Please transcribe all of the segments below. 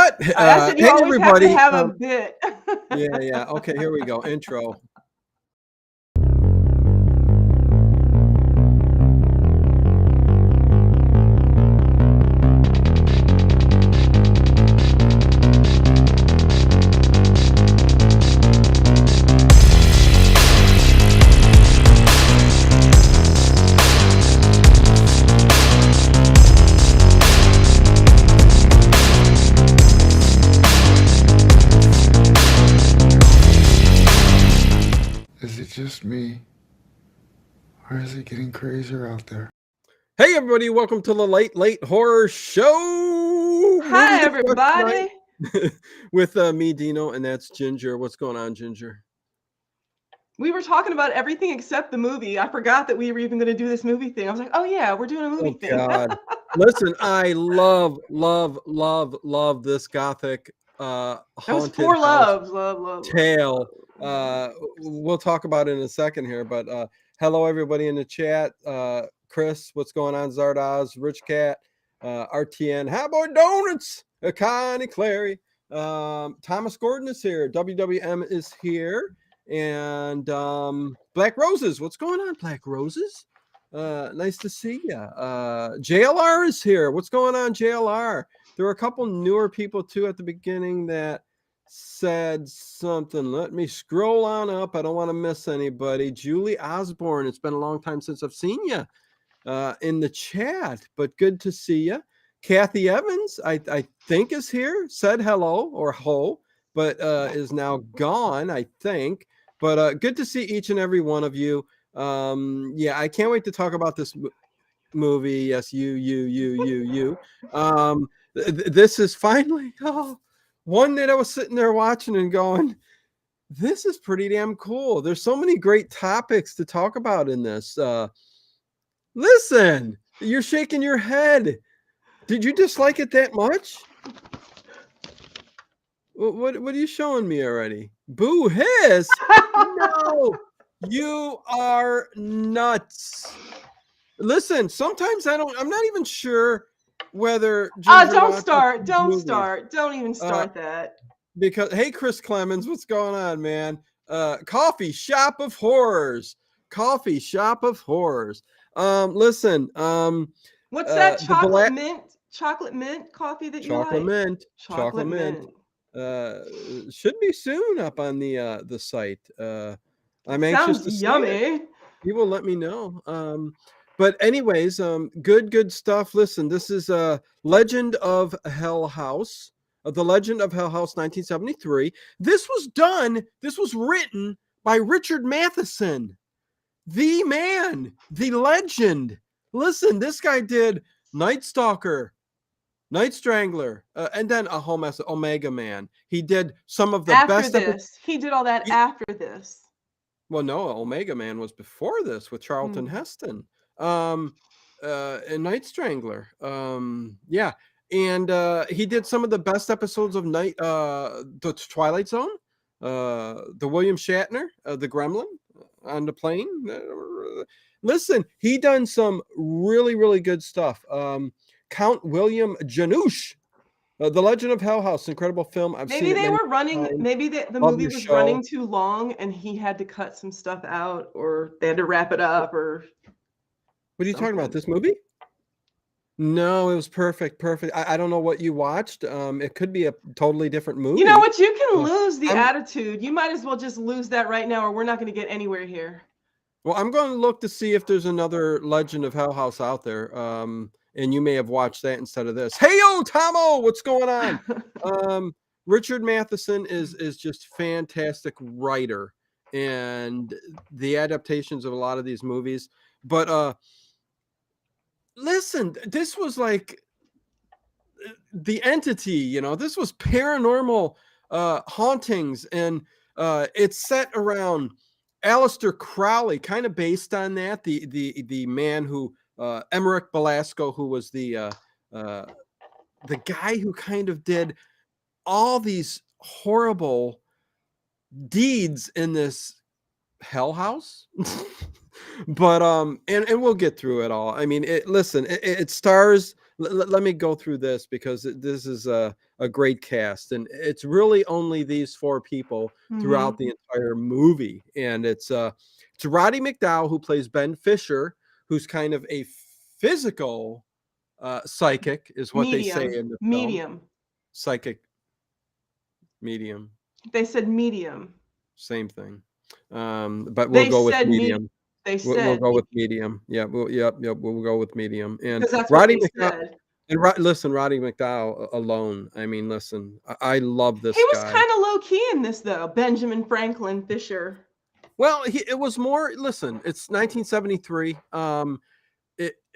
cut. I said you Hey, always have to everybody. have a bit. Yeah. Okay, here we go. Intro. Is it just me? Or is it getting crazier out there? Hey, everybody. Welcome to the Late Horror Show. Hi, Movie discussion everybody. night with me, Dino, and that's Ginger. What's going on, Ginger? We were talking about everything except the movie. I forgot that we were even going to do this movie thing. I was like, oh, yeah, we're doing a movie thing. God. Listen, I love this gothic That was haunted four house loves. Love. tale. We'll talk about it in a second here, but hello everybody in the chat. Chris, what's going on? Zardoz, Rich Cat, RTN, How About Donuts, Connie Clary, Thomas Gordon is here, WWM is here, and Black Roses. What's going on, Black Roses? Nice to see you. JLR is here. What's going on, JLR? There were a couple newer people too at the beginning that said something. Let me scroll on up. I don't want to miss anybody. Julie Osborne, it's been a long time since I've seen you in the chat, but good to see you. Kathy Evans, I think is here, said hello or ho, but is now gone, I think. But good to see each and every one of you. Yeah, I can't wait to talk about this movie. Yes, you. This is finally one that I was sitting there watching and going, this is pretty damn cool. There's so many great topics to talk about in this. Listen, you're shaking your head. Did you dislike it that much? What are you showing me already? Boo hiss? No, you are nuts. Listen, sometimes I'm not even sure whether Don't start. Don't even start that. Because hey, Chris Clemens, what's going on, man? Coffee Shop of Horrors. Listen, what's that chocolate mint coffee that you like? Chocolate mint. Should be soon up on the site. I'm anxious to see yummy. it. People let me know. But anyways, good stuff. Listen, this is Legend of Hell House. The Legend of Hell House, 1973. This was written by Richard Matheson, the man, the legend. Listen, this guy did Night Stalker, Night Strangler, and then a whole mess of Omega Man. He did some of the best. He did all that after this. Well, no, Omega Man was before this with Charlton Heston. And Night Strangler. Yeah. And he did some of the best episodes of the Twilight Zone, the William Shatner, the Gremlin on the plane. Listen, he done some really good stuff. Count William Janusz, The Legend of Hell House, incredible film. Maybe they were running. Maybe the movie was running too long, and he had to cut some stuff out, or they had to wrap it up, or. What are you talking about? This movie? No, it was perfect. I don't know what you watched. It could be a totally different movie. You know what? You can lose the attitude. You might as well just lose that right now, or we're not going to get anywhere here. Well, I'm going to look to see if there's another Legend of Hell House out there. And you may have watched that instead of this. Hey, yo, Tomo, what's going on? Richard Matheson is just fantastic writer, and the adaptations of a lot of these movies. But listen, this was like The Entity, this was paranormal hauntings, and it's set around Aleister Crowley, kind of based on that, the man who Emmerich Belasco, who was the guy who kind of did all these horrible deeds in this hell house. But and we'll get through it all. I mean, it stars let me go through this because this is a great cast, and it's really only these four people throughout the entire movie. And it's Roddy McDowall, who plays Ben Fisher, who's kind of a physical psychic, is what they say in the film. Psychic medium. They said medium. Same thing. But we'll go with medium. We'll go with medium. Yeah. We'll go with medium. And Roddy McDowall. And listen, Roddy McDowall alone. I mean, listen, I love this guy. He was kind of low key in this, though. Benjamin Franklin Fisher. Well, it was more. Listen, it's 1973. And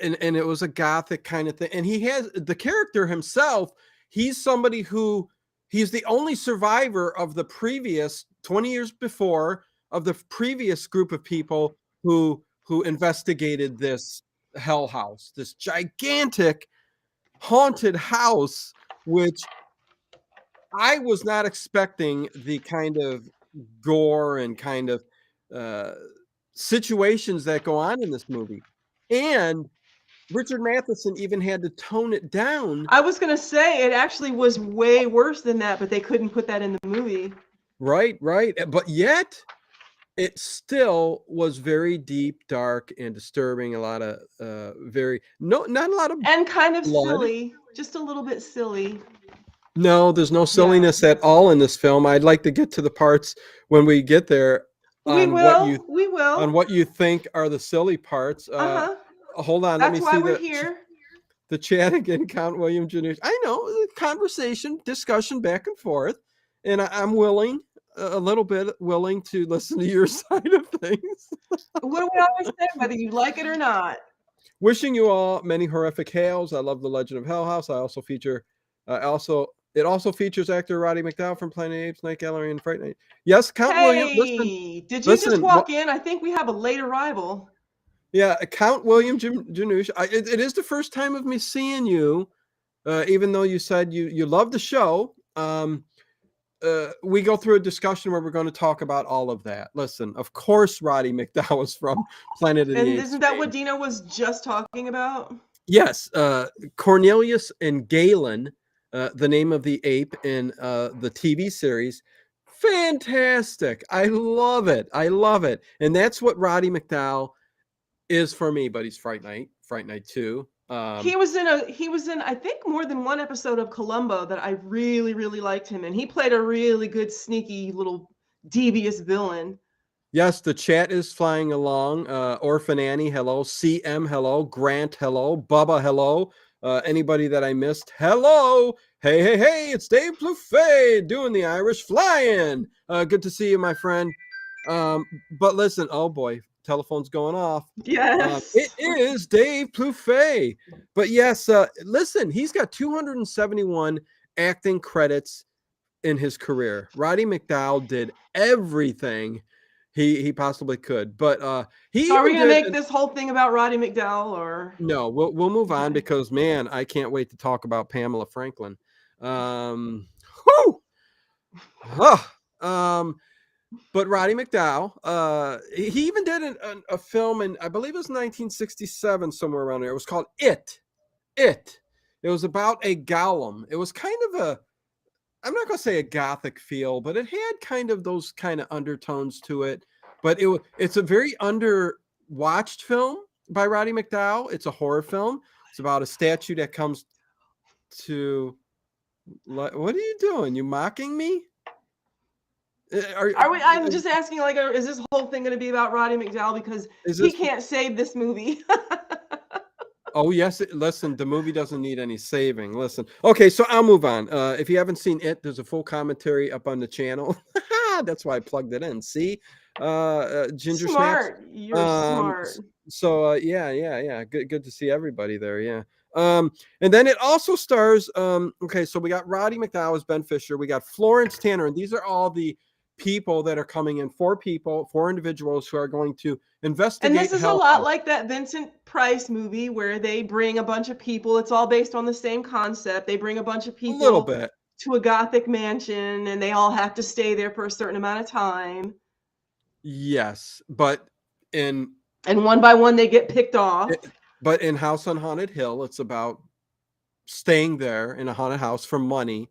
it was a gothic kind of thing. And he has the character himself. He's somebody who he's the only survivor of the previous 20 years before of the previous group of people who investigated this hell house, this gigantic haunted house, which I was not expecting the kind of gore and kind of situations that go on in this movie. And Richard Matheson even had to tone it down. I was going to say it actually was way worse than that, but they couldn't put that in the movie. Right. But yet it still was very deep, dark, and disturbing. A lot of not a lot of and kind of blood. Silly, just a little bit silly. No, there's no silliness at all in this film. I'd like to get to the parts when we get there. We will. On what you think are the silly parts. Hold on. That's let me see we're here. The chat again. Count William Jr. I know, conversation, discussion back and forth, and I'm willing. A little bit willing to listen to your side of things. What do we always say, whether you like it or not? Wishing you all many horrific hails. I love The Legend of Hell House. I also feature, it also features actor Roddy McDowall from Planet of the Apes, Night Gallery, and Fright Night. Yes, Count William. Did you just walk in? I think we have a late arrival. Yeah, Count William Janusz. It is the first time of me seeing you, even though you said you love the show. We go through a discussion where we're going to talk about all of that. Listen, of course, Roddy McDowall is from Planet of the Apes. And isn't that what Dino was just talking about? Yes. Cornelius and Galen, the name of the ape in the TV series. Fantastic. I love it. And that's what Roddy McDowall is for me, but he's Fright Night 2. He was in I think more than one episode of Columbo that I really, really liked him in. He played a really good, sneaky little devious villain. Yes, the chat is flying along. Orphan Annie, hello. CM, hello. Grant, hello. Bubba, hello. Anybody that I missed, hello. Hey, it's Dave Plouffe doing the Irish flying. Good to see you, my friend. But listen, oh boy, telephone's going off. Yes. It is Dave Plouffe. But yes, listen, he's got 271 acting credits in his career. Roddy McDowall did everything he possibly could. But so are we gonna make this whole thing about Roddy McDowall, or no? We'll move on because man, I can't wait to talk about Pamela Franklin. But Roddy McDowall, he even did a film in, I believe it was 1967, somewhere around there. It was called It. It was about a golem. It was kind of I'm not going to say a gothic feel, but it had kind of those kind of undertones to it. But it's a very underwatched film by Roddy McDowall. It's a horror film. It's about a statue that comes to... What are you doing? You mocking me? Are we? I'm just asking, like, is this whole thing going to be about Roddy McDowall because he can't save this movie? Oh yes, listen, the movie doesn't need any saving. Listen, okay, so I'll move on. If you haven't seen it, there's a full commentary up on the channel. That's why I plugged it in. See, Ginger smart. Snaps. You're smart. So yeah. Good to see everybody there. Yeah. And then it also stars. Okay, so we got Roddy McDowall as Ben Fisher. We got Florence Tanner, and these are all the people that are coming in. Four individuals who are going to investigate. And this is a lot like that Vincent Price movie where they bring a bunch of people. It's all based on the same concept. They bring a bunch of people a little bit to a gothic mansion, and they all have to stay there for a certain amount of time. Yes, but and one by one they get picked off. But in House on Haunted Hill, it's about staying there in a haunted house for money,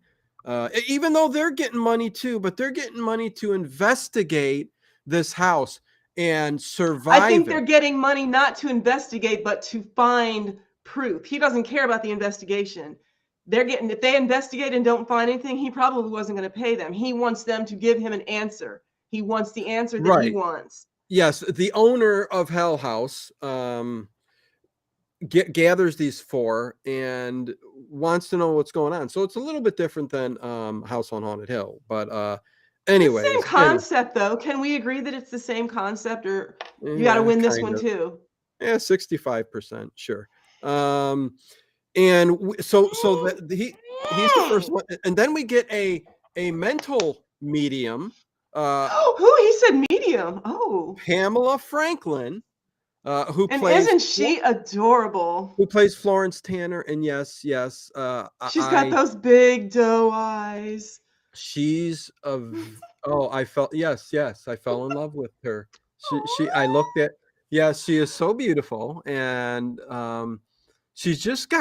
even though they're getting money too, but they're getting money to investigate this house and I think survive they're it. getting money not to investigate, but to find proof. He doesn't care about the investigation. If they investigate and don't find anything, he probably wasn't going to pay them. He wants them to give him an answer. He wants the answer that he Right. wants. Yes, the owner of Hell House gathers these four and wants to know what's going on. So it's a little bit different than House on Haunted Hill. But It's the same anyways, concept, though. Can we agree that it's the same concept, or you got to yeah, win this kind one of. too? Yeah, 65%, sure. And so he's the first one, and then we get a mental medium, Who? He said medium. Oh. Pamela Franklin, who And plays isn't she adorable? Florence Tanner. And yes, She's got those big doe eyes. she's I felt, yes, I fell in love with her. I looked at, yes, she is so beautiful, and she's just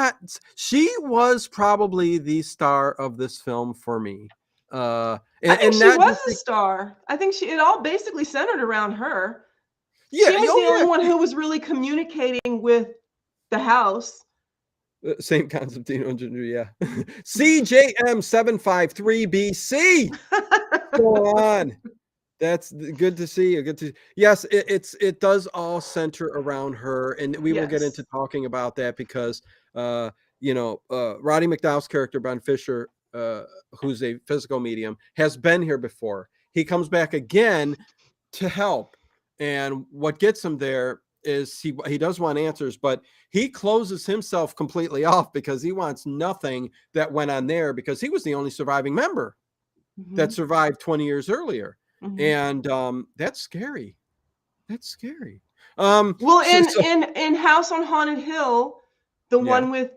she was probably the star of this film for me. I think And she not was just a star. I think it all basically centered around her. yeah, She was the only one yeah. who was really communicating with the house. Same concept, Dino and Ginger, yeah. CJM753BC. Go on. That's good to see you. Good to yes, it does all center around her, and we will get Yes. into talking about that because Roddy McDowell's character Ben Fisher, who's a physical medium, has been here before. He comes back again to help, and what gets him there is he does want answers, but he closes himself completely off because he wants nothing that went on there, because he was the only surviving member that survived 20 years earlier. And that's scary. That's scary. Well, in House on Haunted Hill, the one with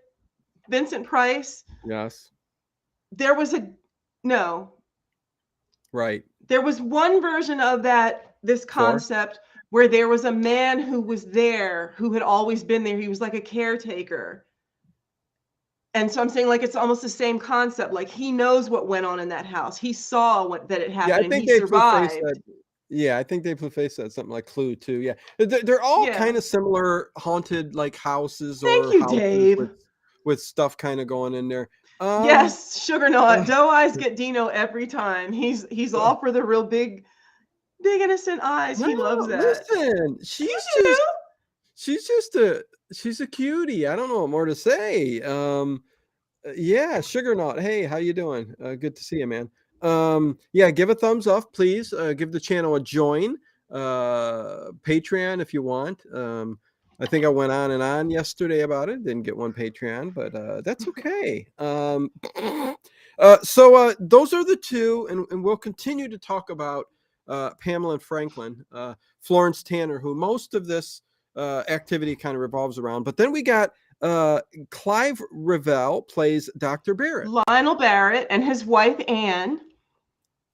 Vincent Price, yes, there was there was one version of this concept where there was a man who was there who had always been there. He was like a caretaker. And so I'm saying, like, it's almost the same concept. Like, he knows what went on in that house. He saw that it happened, and he survived. I think they preface that something like Clue too. Yeah, they're all kind of similar haunted like houses or houses Dave. with stuff kind of going in there. Yes, sugar nut. Doe eyes get Dino every time. He's all for the real big innocent eyes. He loves that. Listen, she's a cutie. I don't know what more to say. Yeah, sugar nut. Hey, how you doing? Good to see you, man. Yeah, give a thumbs up, please. Give the channel a join. Patreon if you want. I think I went on and on yesterday about it. Didn't get one Patreon, but that's okay. So those are the two, and we'll continue to talk about Pamela and Franklin, Florence Tanner, who most of this activity kind of revolves around. But then we got Clive Revell plays Dr. Barrett. Lionel Barrett and his wife Anne.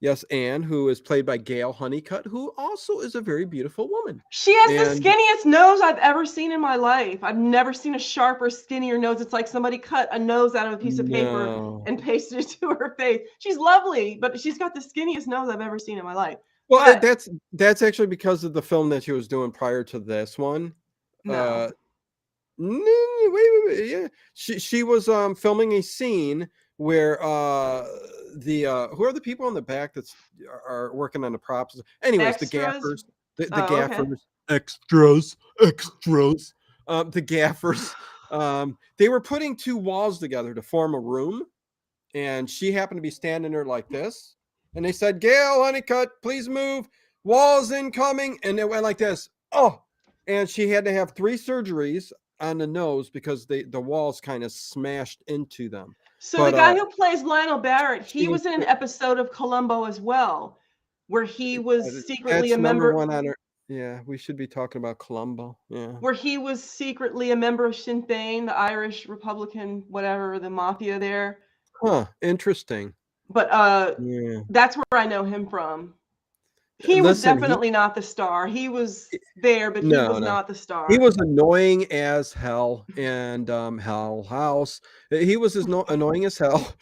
Yes, Anne, who is played by Gail Honeycutt, who also is a very beautiful woman. She has the skinniest nose I've ever seen in my life. I've never seen a sharper, skinnier nose. It's like somebody cut a nose out of a piece of paper and pasted it to her face. She's lovely, but she's got the skinniest nose I've ever seen in my life. Well, that's actually because of the film that she was doing prior to this one. No. Wait, yeah. She was filming a scene where who are the people in the back that are working on the props? Anyways, extras? The gaffers, the gaffers, okay. extras, the gaffers. They were putting two walls together to form a room, and she happened to be standing there like this, and they said, "Gail Honeycutt, please move. Walls incoming," and it went like this. Oh, and she had to have 3 surgeries on the nose because the walls kind of smashed into them. So the guy who plays Lionel Barrett, he was in an episode of Columbo as well, where he was secretly a member. Number 1 on her. Yeah, we should be talking about Columbo. Yeah, where he was secretly a member of Sinn Féin, the Irish Republican, whatever, the mafia there. Huh? Interesting. But that's where I know him from. He was Listen, definitely not the star. He was there, but he was no. not the He star. was annoying as hell, and Hell House. He was as annoying as hell.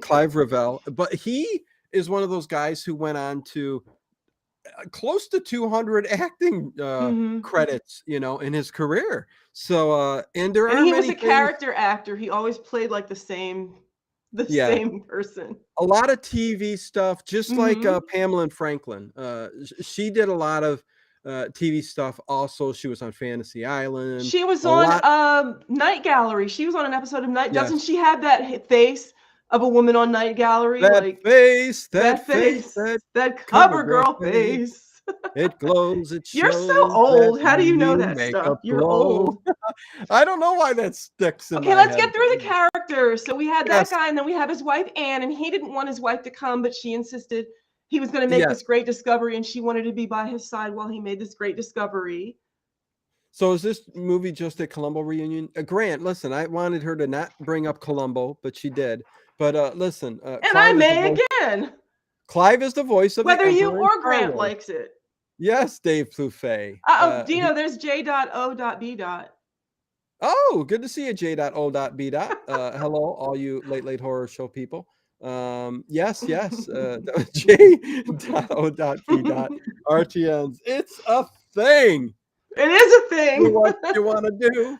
Clive Revell, but he is one of those guys who went on to close to 200 acting Mhm. credits, in his career. So, and there And are he was many a things. character actor. He always played like the Yeah, same person. a lot of TV stuff, just like Mhm. Pamela and Franklin. She did a lot of TV stuff. Also, she was on Fantasy Island. She was A on, lot. Night Gallery. She was on an episode of Night doesn't Yes, she have that face of a woman on Night Gallery? that Like, face, that that face, face, that that cover cover girl girl face. face. It glows. It You're so shows that old. How do you know new that stuff? makeup You're glow. old. I don't know why that sticks in Okay, my let's head, get but through the characters. So we had that yes, guy, and then we have his wife, Anne, and he didn't want his wife to come, but she insisted he was going to make yes. this great discovery, and she wanted to be by his side while he made this great discovery. So is this movie just a Columbo reunion? Grant, listen, I wanted her to not bring up Columbo, but she did. But listen, And I may again, Clive is the voice of the whether you Emperor in or Star Grant Wars. likes it. Yes, Dave Plouffe. Oh, Dino, there's J.O.B. Oh, good to see you, J.O.B. Hello, all you late horror show people. Yes, J.O.B. RTNs. It's a thing. It is a Do thing. what you want to do.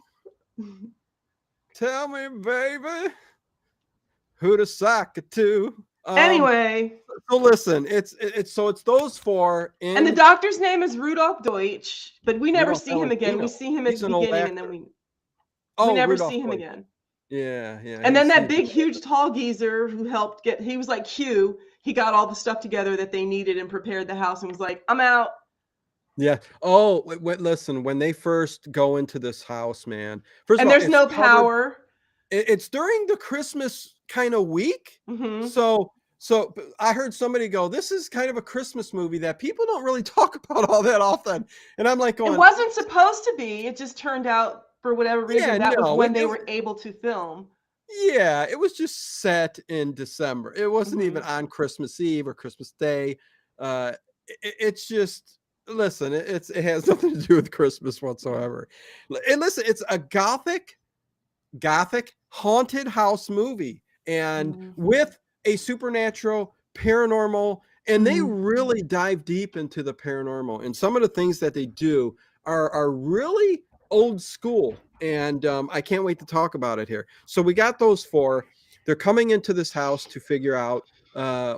Tell me, baby, who to sock it to. Anyway, So listen, it's those four and the in doctor's name is Rudolph Deutsch, but we never Rudolph see him again. We Valentino. see him at He's the an old beginning, and then actor. we Oh, never Rudolph see him Deutsch. again. Yeah, And then that he's big, huge, tall geezer who helped he was like Q. He got all the stuff together that they needed and prepared the house and was like, I'm out. yeah. Oh, listen, when they first go into this house, man. First of And all, there's it's no covered. power. It's during the Christmas kind of week. Hmm. So I heard somebody go, "This is kind of a Christmas movie that people don't really talk about all that often." And I'm like It going, wasn't supposed to be. It just turned out, for whatever reason, "Yeah, that was no, when they were able to film. yeah, it was just set in December. It wasn't Hmm. even on Christmas Eve or Christmas Day. It's just listen, it has nothing to do with Christmas whatsoever. And listen, it's a gothic haunted house movie, and Hmm. with a supernatural paranormal, and they Hmm. really dive deep into the paranormal, and some of the things that they do are really old school, and I can't wait to talk about it here. So we got those four. They're coming into this house to figure out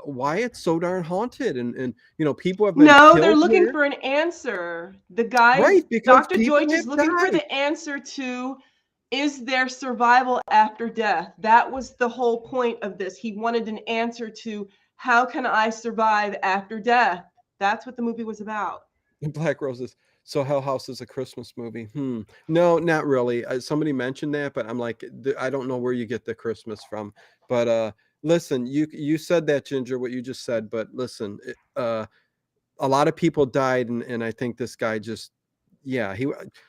why it's so darn haunted, and people have been No, they're killed looking here, for an answer. The guy, right? Because Dr. people Deutsch, have is looking for died. the answer to, is there survival after death? That was the whole point of this. He wanted an answer to, how can I survive after death? That's what the movie was about. Black Roses. So Hell House is a Christmas movie. No, not really. Somebody mentioned that, but I'm like, I don't know where you get the Christmas from. But listen, you said that, Ginger, what you just said. But listen, a lot of people died, and I think this guy just, yeah,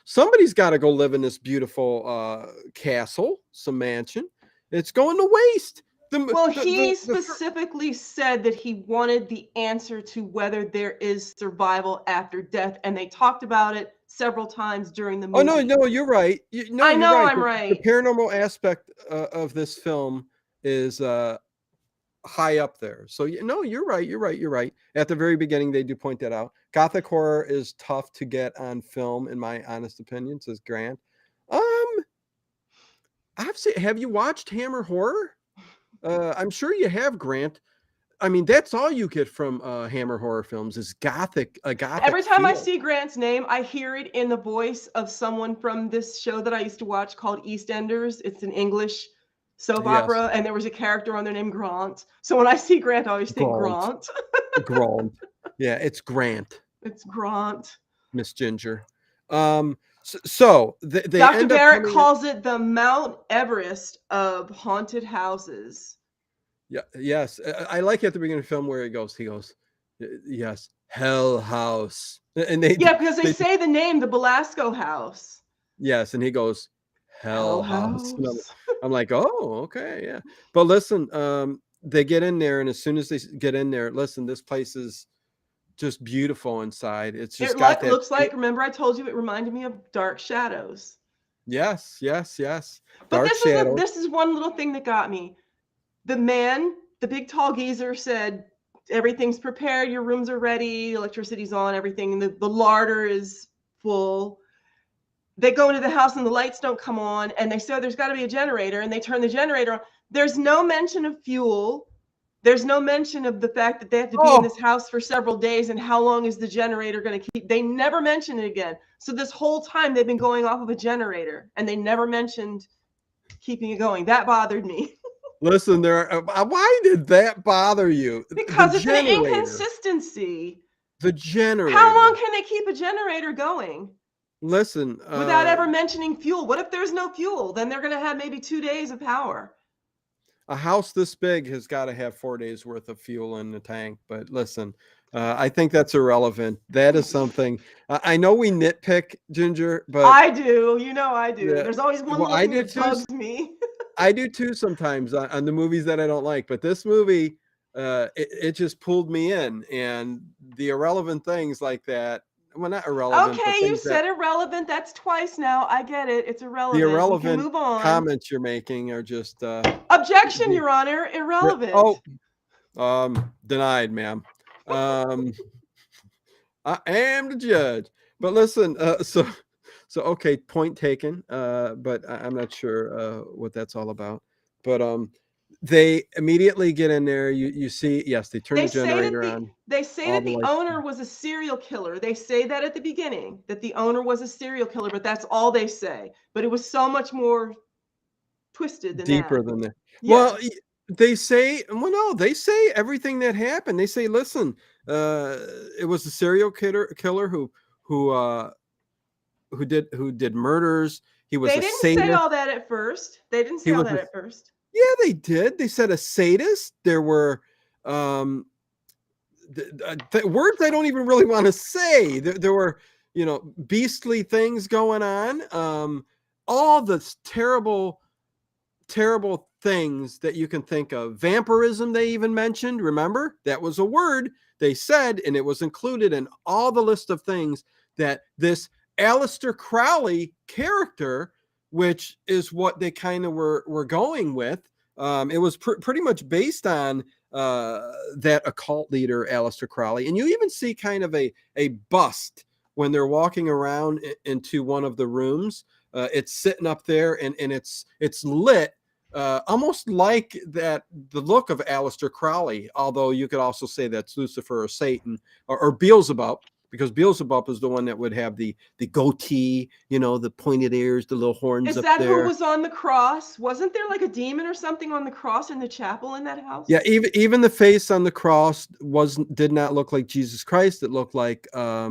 somebody's got to go live in this beautiful castle, some mansion. It's going to waste. Well, he specifically said that he wanted the answer to whether there is survival after death, and they talked about it several times during the Oh no, movie. you're right. I You're know right. I'm The right. paranormal aspect of this film is high up there. So no, you're right. You're right. At the very beginning, they do point that out. Gothic horror is tough to get on film, in my honest opinion, says Grant. Have you watched Hammer Horror? I'm sure you have, Grant. I mean, that's all you get from Hammer Horror films is a gothic Every time I feel. see Grant's name, I hear it in the voice of someone from this show that I used to watch called EastEnders. It's an English soap Yes, opera, and there was a character on there named Grant. So when I see Grant, I always think Grant. Grant. Grant. Yeah, it's Grant. It's Grant. Miss Ginger. So they Dr. end up Barrett coming in. calls it the Mount Everest of haunted houses. Yeah, yes. I like at the beginning of the film where he goes, yes, Hell House. And Yeah, because they they say the name, the Belasco House. yes, and he goes, Hell Hell House. And House. I'm like, oh, okay, yeah. But listen, they get in there, and as soon as they get in there, listen, this place is just beautiful inside. It's just got It that. looks like, remember I told you it reminded me of Dark Shadows. Yes, yes, yes. But Dark Shadows. this is one little thing that got me. The man, the big tall geezer, said everything's prepared, your rooms are ready, electricity's on, everything, and the larder is full. They go into the house and the lights don't come on, and they say there's got to be a generator, and they turn the generator on. There's no mention of fuel. There's no mention of the fact that they have to be in this house for several days, and how long is the generator going to keep. They never mention it again. So this whole time they've been going off of a generator, and they never mentioned keeping it going. That bothered me. Listen, why did that bother you? Because it's an inconsistency. The generator. How long can they keep a generator going? Listen, without ever mentioning fuel. What if there's no fuel? Then they're going to have maybe 2 days of power. A house this big has got to have 4 days worth of fuel in the tank. But listen, I think that's irrelevant. That is something. I know we nitpick, Ginger, but I do. You know I do. Yeah. There's always one little thing that bugs me. I do too sometimes on the movies that I don't like. But this movie, it just pulled me in, and the irrelevant things like that. Well, not irrelevant. Okay, you said irrelevant. That's twice now. I get it. It's irrelevant. The irrelevant move on. comments you're making are just objection, Your Honor. Irrelevant. Denied, ma'am. I am the judge. But listen, so okay, point taken. But I'm not sure what that's all about. But they immediately get in there. You see, yes, they turn the generator on. They say that the owner was a serial killer. They say that at the beginning, that the owner was a serial killer, but that's all they say. But it was so much more twisted than deeper than that. Yes. Well, they say, they say everything that happened. They say, listen, it was a serial killer who did murders. He was They didn't say all that at first. They didn't say all that at first. Yeah, they did. They said a sadist. There were words I don't even really want to say. There were, beastly things going on. All the terrible things that you can think of. Vampirism, they even mentioned. Remember? That was a word they said, and it was included in all the list of things that this Aleister Crowley character, which is what they kind of were going with. It was pretty much based on that occult leader, Aleister Crowley. And you even see kind of a bust when they're walking around into one of the rooms. It's sitting up there and it's lit almost like that, the look of Aleister Crowley, although you could also say that's Lucifer or Satan or Beelzebub. Because Beelzebub is the one that would have the goatee, the pointed ears, the little horns up there. Is that who was on the cross? Wasn't there like a demon or something on the cross in the chapel in that house? Yeah, even the face on the cross did not look like Jesus Christ. It looked like a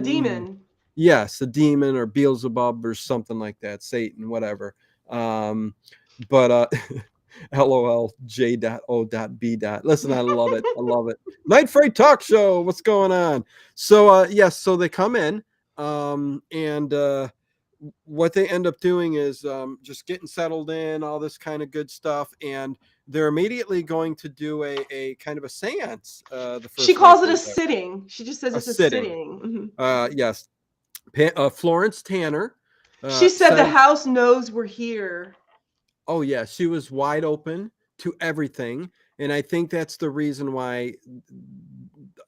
demon. Yes, a demon or Beelzebub or something like that, Satan, whatever. But LOL J.O.B. Listen, I love it. I love it. Night Fright Talk Show. What's going on? So yes, so they come in, and what they end up doing is just getting settled in, all this kind of good stuff, and they're immediately going to do a kind of a seance. She calls it a sitting. She just says it's a sitting. Mm-hmm. Yes, Florence Tanner. She said the house knows we're here. Oh, yeah. She was wide open to everything. And I think that's the reason why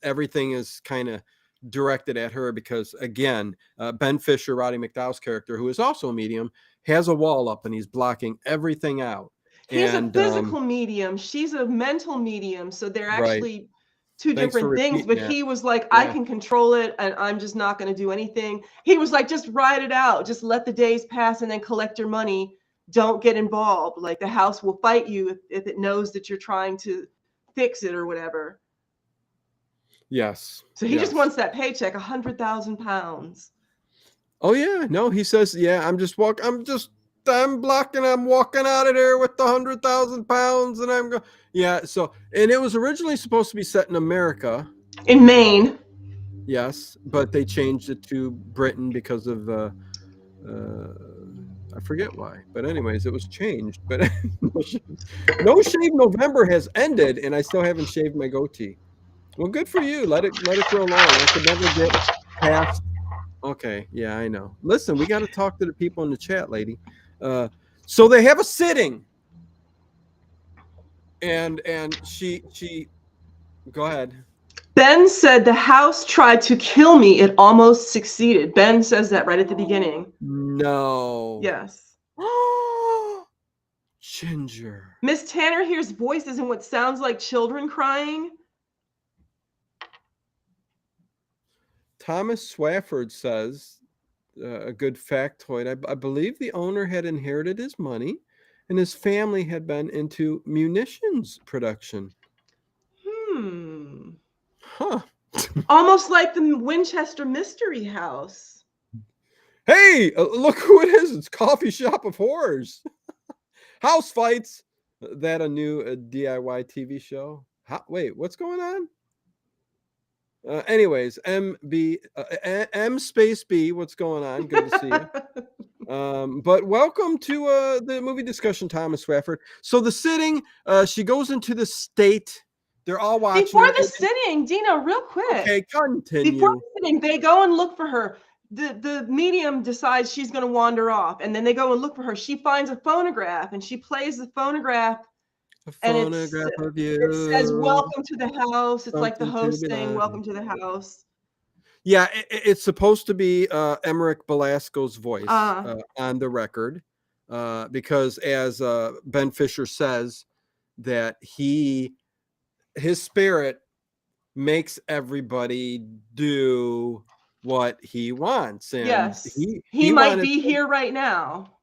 everything is kind of directed at her. Because, again, Ben Fisher, Roddy McDowell's character, who is also a medium, has a wall up and he's blocking everything out. He's a physical medium. She's a mental medium. So they're actually two different things. But he was like, I can control it and I'm just not going to do anything. He was like, just ride it out. Just let the days pass and then collect your money. Don't get involved. Like the house will fight you if it knows that you're trying to fix it or whatever. Yes. So he just wants that paycheck, £100,000. Oh yeah. No, he says, yeah, I'm walking out of there with the £100,000 and I'm going. Yeah. So, and it was originally supposed to be set in America. In Maine. Yes. But they changed it to Britain because of, I forget why, but anyways, it was changed. But No Shave November has ended, and I still haven't shaved my goatee. Well, good for you. Let it grow long. I could never get past. Okay, yeah, I know. Listen, we got to talk to the people in the chat, lady. So they have a sitting, and she go ahead. Ben said the house tried to kill me. It almost succeeded. Ben says that right at the beginning. No. Yes. Ginger. Miss Tanner hears voices and what sounds like children crying. Thomas Swafford says a good factoid. I believe the owner had inherited his money, and his family had been into munitions production. Huh. Almost like the Winchester Mystery House. Hey, look who it is. It's Coffee Shop of Horrors. House Fights. That a new DIY TV show? Wait, what's going on? Anyways, M space B, what's going on? Good to see you. But welcome to the movie discussion, Thomas Swafford. So the sitting, she goes into the state. They're all watching Before her. the sitting, Dino, real quick. Okay, continue. Before the sitting, they go and look for her. The medium decides she's going to wander off, and then they go and look for her. She finds a phonograph, and she plays the phonograph. A phonograph of you. It says, "Welcome to the house." It's like the Something to host be saying, done. "Welcome to the house." Yeah, it's supposed to be Emmerich Belasco's voice on the record, because as Ben Fisher says, that his spirit makes everybody do what he wants, and Yes, he might wanted be here right now.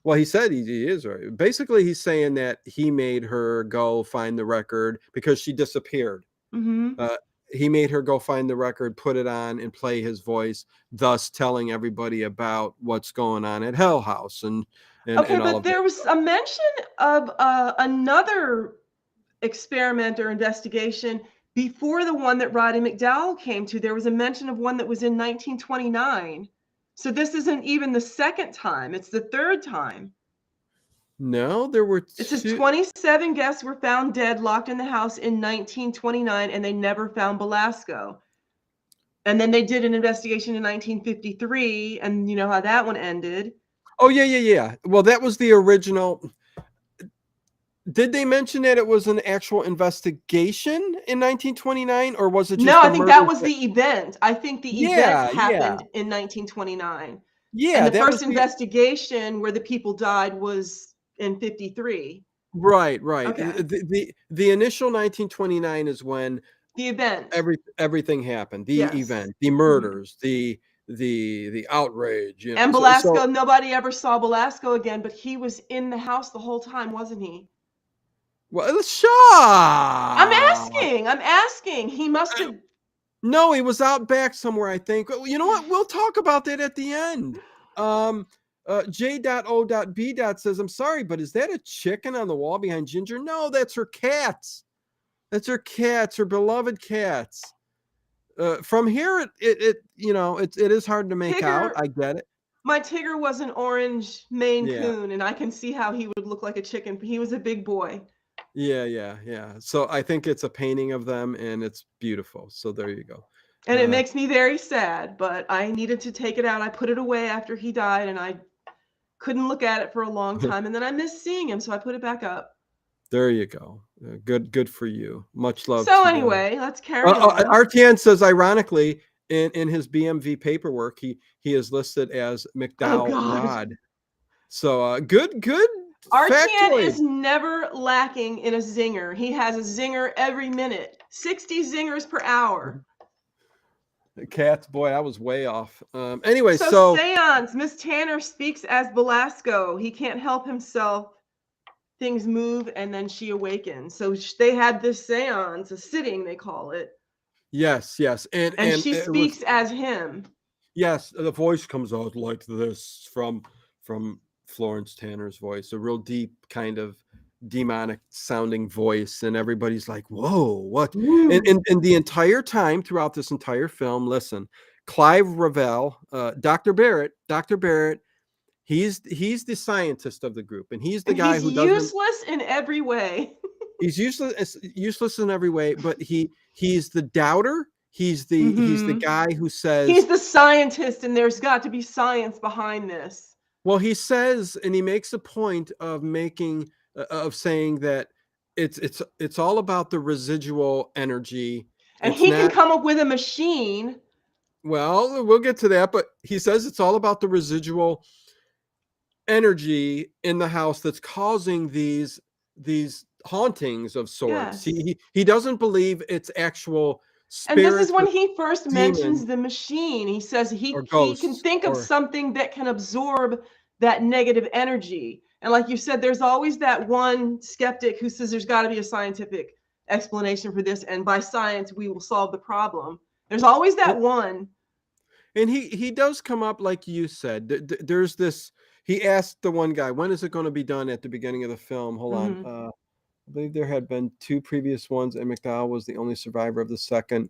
Well, he said he is right. Basically, he's saying that he made her go find the record because she disappeared. He made her go find the record, put it on, and play his voice, thus telling everybody about what's going on at Hell House and Okay, and all but of there that. was a mention of another experiment or investigation before the one that Roddy McDowell came to. There was a mention of one that was in 1929. So this isn't even the second time, it's the third time. No, there were It says two. 27 guests were found dead, locked in the house in 1929, and they never found Belasco. And then they did an investigation in 1953, and you know how that one ended. Oh, yeah. Well, that was the original. Did they mention that it was an actual investigation in 1929, or was it just No, a I think murder? that was the event. I think the event Yeah, happened in 1929. yeah. And the That was first the investigation where the people died was in 53. right. Okay. The initial 1929 is when The event. everything happened. The Yes. event, the murders, the outrage. You know. And So Belasco, nobody ever saw Belasco again, but he was in the house the whole time, wasn't he? well, shut. I'm asking. He must have. No, he was out back somewhere, I think. You know what? We'll talk about that at the end. J.O.B. says, I'm sorry, but is that a chicken on the wall behind Ginger? No, that's her cats. That's her cats, her beloved cats. From here, it is hard to make out. I get it. My Tigger was an orange Maine Yeah. Coon, and I can see how he would look like a chicken. He was a big boy. Yeah. So I think it's a painting of them, and it's beautiful. So there you go. And it makes me very sad, but I needed to take it out. I put it away after he died, and I couldn't look at it for a long time. And then I missed seeing him, so I put it back up. There you go. Good for you. Much love. So anyway, let's carry on. RTN says, ironically, in his BMV paperwork, he is listed as McDowell Rod. So good. RTN factoid. is never lacking in a zinger. He has a zinger every minute. 60 zingers per hour. Cats, boy, I was way off. Anyway, so seance. Miss Tanner speaks as Belasco. He can't help himself. Things move, and then she awakens. So they had this seance, a sitting, they call it. Yes, and she speaks as him. Yes, the voice comes out like this from Florence Tanner's voice, a real deep kind of demonic sounding voice, and everybody's like, whoa, what? And the entire time throughout this entire film, listen, Clive Revell, Dr. Barrett, he's the scientist of the group, and he's the guy who doesn't. Useless in every way. He's useless in every way, but he's the doubter. He's the guy who says He's the scientist, and there's got to be science behind this. well, he says, and he makes a point of saying that it's all about the residual energy. And It's he can not. come up with a machine. Well, we'll get to that, but he says it's all about the residual energy in the house that's causing these hauntings of sorts. Yes. He doesn't believe it's actual And this spirits is or when he first mentions demons the machine. He says or he can ghosts think of or something that can absorb that negative energy. And like you said, there's always that one skeptic who says there's got to be a scientific explanation for this, and by science we will solve the problem. There's always that one. and he does come up like you said. There's this. He asked the one guy, "When is it going to be done?" At the beginning of the film. Hold on. I believe there had been 2 previous ones, and McDowell was the only survivor of the second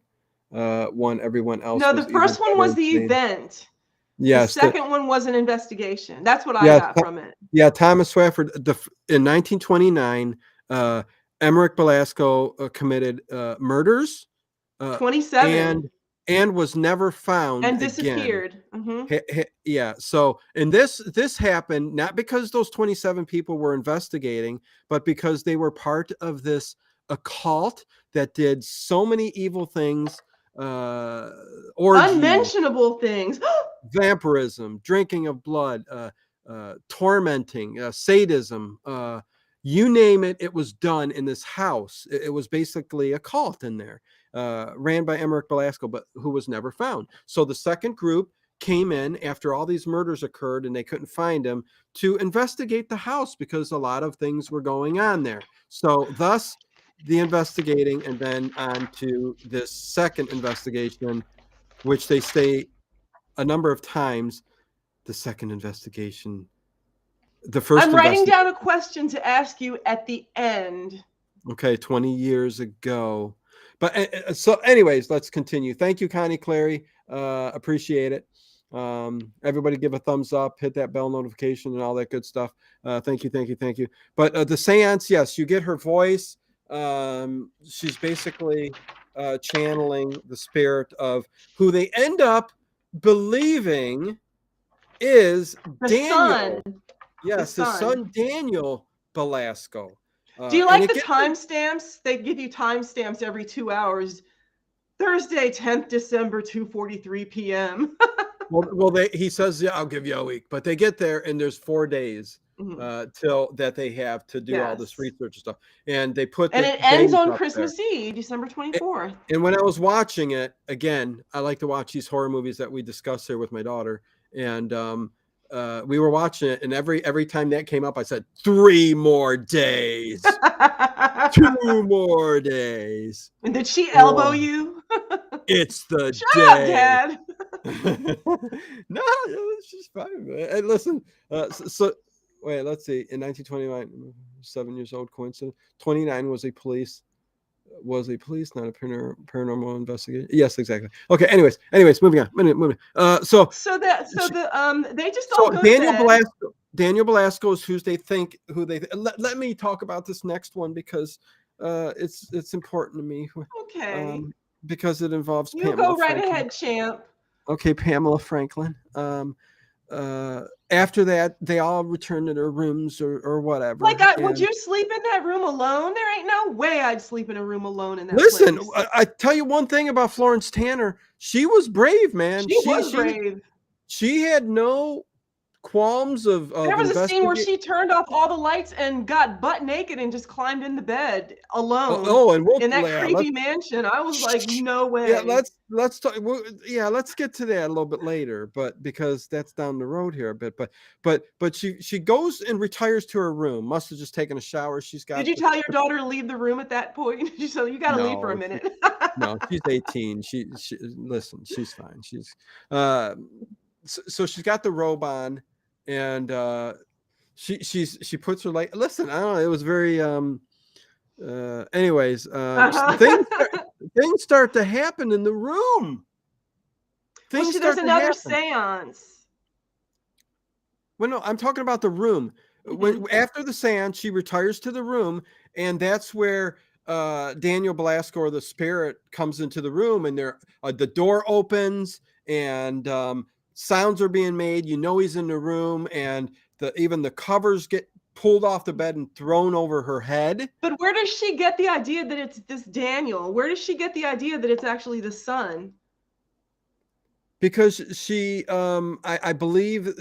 one. Everyone else No, was the either first one dead or was the insane. event. The Yes, second one was an investigation. That's what I yeah, got from it. yeah. Thomas Swafford. In 1929, Emmerich Belasco committed murders, 27 and was never found and again. disappeared. Yeah. So, and this happened not because those 27 people were investigating, but because they were part of this occult that did so many evil things, orgies, Unmentionable things. vampirism, drinking of blood, tormenting, sadism, you name it, it was done in this house. It was basically a cult in there, ran by Emmerich Belasco, but who was never found. So the second group came in after all these murders occurred and they couldn't find him to investigate the house because a lot of things were going on there. So thus the investigating, and then on to this second investigation, which they stay a number of times. The second investigation, the first I'm writing investigation. down a question to ask you at the end. Okay, 20 years ago. But so anyways, let's continue. Thank you, Connie Clary. Appreciate it. Everybody give a thumbs up, hit that bell notification and all that good stuff. Thank you. But the seance, yes, you get her voice. She's basically channeling the spirit of who they end up believing is The Daniel. sun. Yes, The his son. son Daniel Belasco. Do you And like it the gets timestamps? They give you timestamps every 2 hours. Thursday, 10th December, 2:43 p.m. well. He says, "Yeah, I'll give you a week," but they get there and there's 4 days till that they have to do all this Yes. research and stuff, and they put And the it ends days on up Christmas there. Eve, December 24th. And when I was watching it again, I like to watch these horror movies that we discuss here with my daughter, and we were watching it, and every time that came up, I said 3 more days, 2 more days. And did she elbow Oh, you? it's the Shut up, day. Dad. No, it's just fine, man. And listen, so wait, let's see. In 1929, 7 years old, coincidence. 29 was a police, not a paranormal investigation. Yes, exactly. Okay. Anyways, moving on. So They just all go to bed. Daniel Belasco is who they. Let me talk about this next one because it's important to me. Okay. Because it involves You Pamela go right Franklin. ahead, champ. Okay, Pamela Franklin. After that, they all return to their rooms or whatever. Would you sleep in that room alone? There ain't no way I'd sleep in a room alone in that listen, place. I tell you one thing about Florence Tanner. She was brave, man. She was brave. She had no qualms of There was a scene where investigating. she turned off all the lights and got butt naked and just climbed in the bed alone. And in that creepy mansion. I was like, no way. Yeah, let's talk. Let's get to that a little bit later, but because that's down the road here a bit. But she goes and retires to her room. Must have just taken a shower. Did you tell your daughter to leave the room at that point? So you got to leave for a minute. No, she's 18. She listen. She's fine. She's so she's got the robe on, and she puts her light. Listen, I don't know. It was very anyways, things start to happen in the room. There's another seance. Well, no, I'm talking about the room. After the seance, she retires to the room, and that's where Daniel Belasco, or the spirit, comes into the room, and the door opens, and sounds are being made. You know he's in the room, and even the covers get pulled off the bed and thrown over her head. But where does she get the idea that it's this Daniel? Where does she get the idea that it's actually the son? Because she, I believe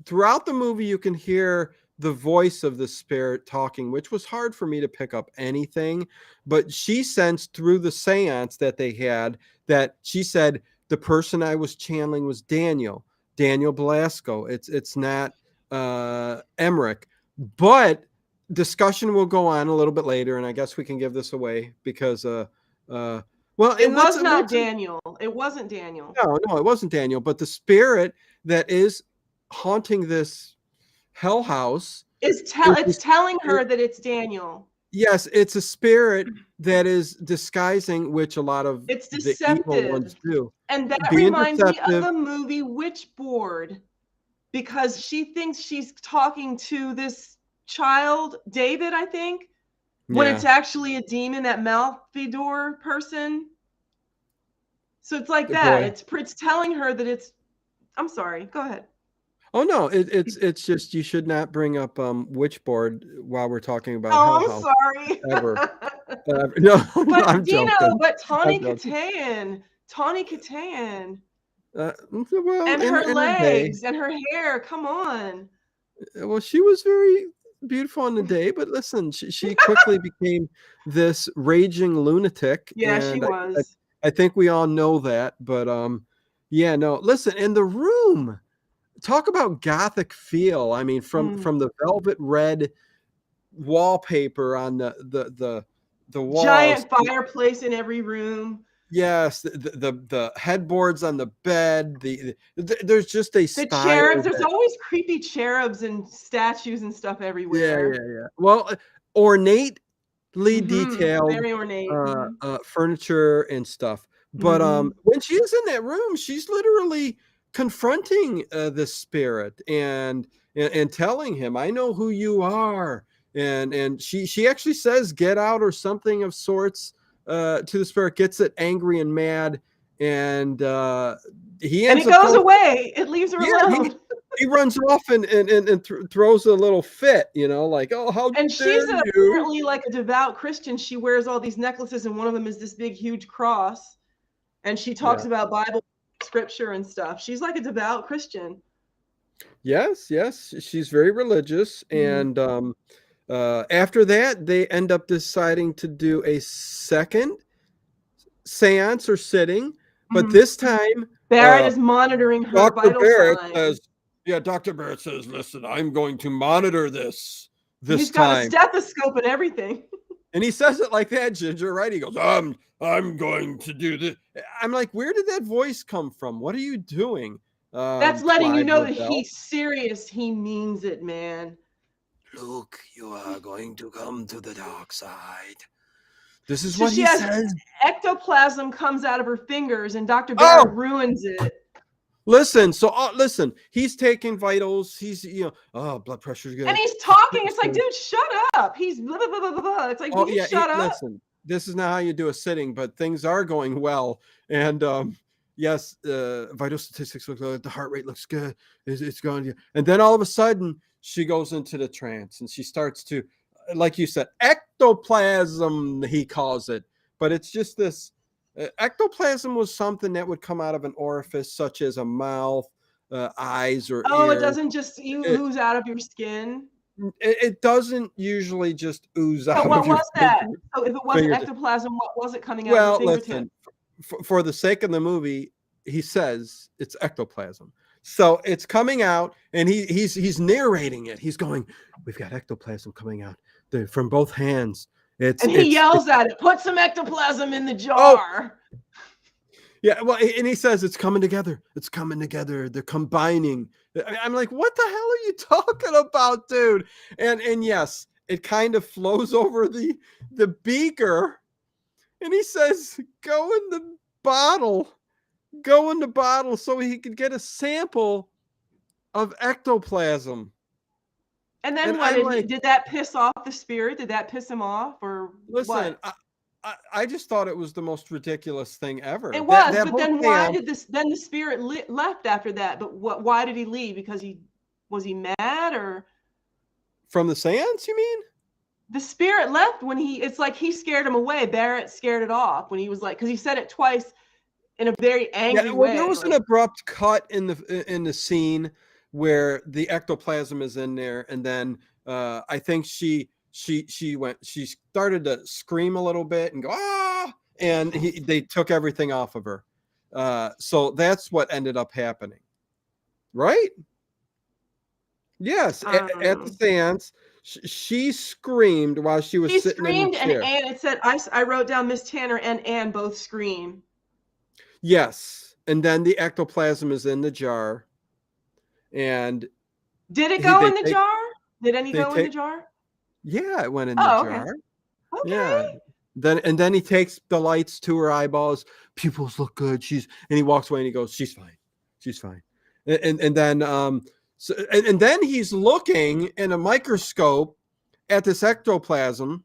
throughout the movie, you can hear the voice of the spirit talking, which was hard for me to pick up anything. But she sensed through the seance that they had that she said, the person I was channeling was Daniel Belasco. It's not Emmerich. But discussion will go on a little bit later, and I guess we can give this away because well, It and was not Daniel. It wasn't Daniel. No, it wasn't Daniel. But the spirit that is haunting this hell house It's telling her that it's Daniel. Yes, it's a spirit that is disguising, which a lot of It's the evil deceptive. ones do. And that Being reminds me of deceptive. the movie Witchboard, because she thinks she's talking to this child, David, I think, when it's actually a demon, that Malfidor person. So it's like that. Boy. It's telling her that it's. I'm sorry. Go ahead. Oh no, it's just you should not bring up Witchboard while we're talking about Oh, Hell I'm House sorry. ever. No, But I'm Dino, joking. but Tawny I'm joking. Katan, Well, and her in her day, legs and her hair. Come on. well, she was very beautiful in the day, but listen, she quickly became this raging lunatic, Yeah, she and was. I think we all know that. But yeah, no, listen, in the room, talk about gothic feel. I mean, from the velvet red wallpaper on the walls. Giant fireplace in every room. Yes, the headboards on the bed. There's just a The style. cherubs. There's always creepy cherubs and statues and stuff everywhere. Yeah. Well, ornately detailed Very ornate. furniture and stuff. But when she is in that room, she's literally confronting this spirit and telling him, "I know who you are." And she actually says, "Get out," or something of sorts to the spirit. Gets it angry and mad, and he ends and it up goes away. It leaves her alone. He runs off and throws a little fit, like, "Oh, how and dare she's you!" apparently like a devout Christian. She wears all these necklaces, and one of them is this big, huge cross. And she talks about Bible, scripture, and stuff. She's like a devout Christian. Yes, she's very religious, and after that, they end up deciding to do a second seance or sitting, but this time Barrett is monitoring her vital signs. Dr. Barrett says, "Listen, I'm going to monitor this He's time." got a stethoscope and everything. And he says it like that, Ginger, right? He goes, I'm going to do this. I'm like, where did that voice come from? What are you doing? That's letting you Clyde know that Liddell? he's serious. He means it, man. Luke, you are going to come to the dark side. This is So what he says. Ectoplasm comes out of her fingers, and Dr. Barrett ruins it. Listen, listen, he's taking vitals. He's, blood pressure's good. And he's talking. It's like, dude, shut up. He's blah, blah, blah, blah, blah. It's like, shut up. Listen, this is not how you do a sitting, but things are going well. And yes, vital statistics look good. The heart rate looks good. It's going. And then all of a sudden, she goes into the trance, and she starts to, like you said, ectoplasm, he calls it. But it's just this. Ectoplasm was something that would come out of an orifice, such as a mouth, eyes, or ears. It doesn't just ooze out of your skin. It doesn't usually just ooze out. What was that? So if it wasn't ectoplasm, what was it coming out of your fingertip? Listen, for the sake of the movie, he says it's ectoplasm. So it's coming out, and he's narrating it. He's going, "We've got ectoplasm coming out from both hands." He yells at it, "Put some ectoplasm in the jar." Oh. Yeah, well, and he says it's coming together. It's coming together. They're combining. I'm like, what the hell are you talking about, dude? And yes, it kind of flows over the beaker, and he says, "Go in the bottle, so he could get a sample of ectoplasm." And then And what I'm like, did that piss off the spirit? Did that piss him off or listen, what? I just thought it was the most ridiculous thing ever. It was, That but whole then why seance did then the spirit left after that? But why did he leave? Because was he mad or from the seance, you mean? the spirit left when it's like he scared him away. Barrett scared it off when he was like, because he said it twice in a very Yeah, angry well, there way. was an Like, abrupt cut in the scene where the ectoplasm is in there, and then I think she started to scream a little bit and go and they took everything off of her. So that's what ended up happening, right? Yes, at the um, seance, she screamed while she was she sitting in the screamed, and chair. it said, I wrote down Miss Tanner and Anne both scream. Yes, and then the ectoplasm is in the jar, and Did it go they in the take jar? Did any they go in the take jar? yeah, it went in the Oh, okay. jar. Okay. Yeah. Then he takes the lights to her eyeballs. Pupils look good. And he walks away and he goes, she's fine. She's fine. And then and then he's looking in a microscope at this ectoplasm.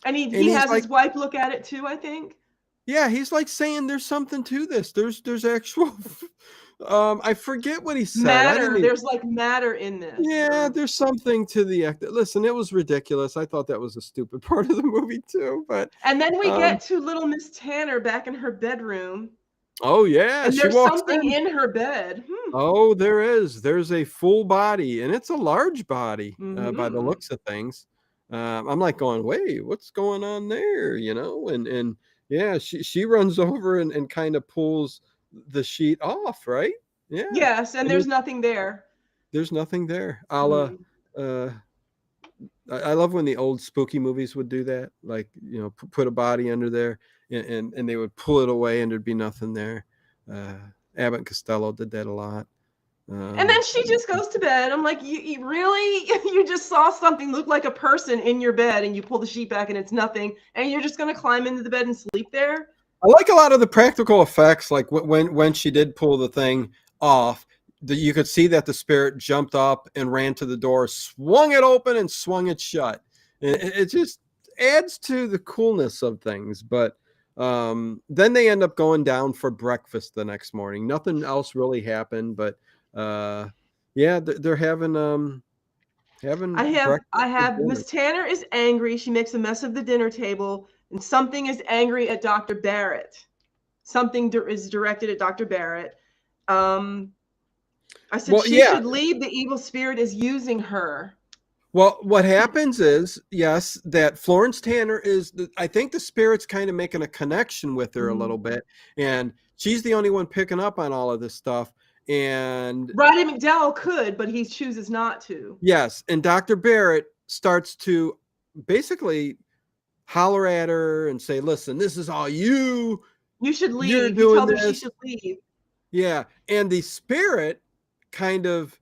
And And he he's has like, his wife look at it too, I think. yeah, he's like saying there's something to this. There's actual I forget what he said. I didn't Matter. even There's like matter in this. yeah, Or there's something to the act. Listen, it was ridiculous. I thought that was a stupid part of the movie too, but and then we um get to little Miss Tanner back in her bedroom, oh yeah, and she there's walks something in. in her bed. Oh, there is. There's a full body, and it's a large body by the Mm-hmm. looks of things. I'm like going, wait, what's going on there? You know, and yeah, she runs over and kind of pulls the sheet off, right? Yeah, Yes, and and there's nothing there. there's nothing there. A la, Mm. uh, I love when the old spooky movies would do that, like put a body under there, and they would pull it away, and there'd be nothing there. Uh, Abbott and Costello did that a lot. And then she just goes to bed. I'm like, you really? You just saw something look like a person in your bed, and you pull the sheet back, and it's nothing, and you're just gonna climb into the bed and sleep there? I like a lot of the practical effects, like when she did pull the thing off, you could see that the spirit jumped up and ran to the door, swung it open, and swung it shut. It just adds to the coolness of things. But then they end up going down for breakfast the next morning. Nothing else really happened, but yeah, they're having I breakfast for have dinner. Miss Tanner is angry. She makes a mess of the dinner table, and something is angry at Dr. Barrett. Something is directed at Dr. Barrett. I said Well, she yeah. should leave. The evil spirit is using her. Well, what happens is, yes, that Florence Tanner I think the spirit's kind of making a connection with her a little bit, and she's the only one picking up on all of this stuff. And Roddy McDowell could, but he chooses not to. yes, and Dr. Barrett starts to basically holler at her and say, listen, this is all you. You should You're leave. He doing tells her she this. should leave. Yeah. And the spirit kind of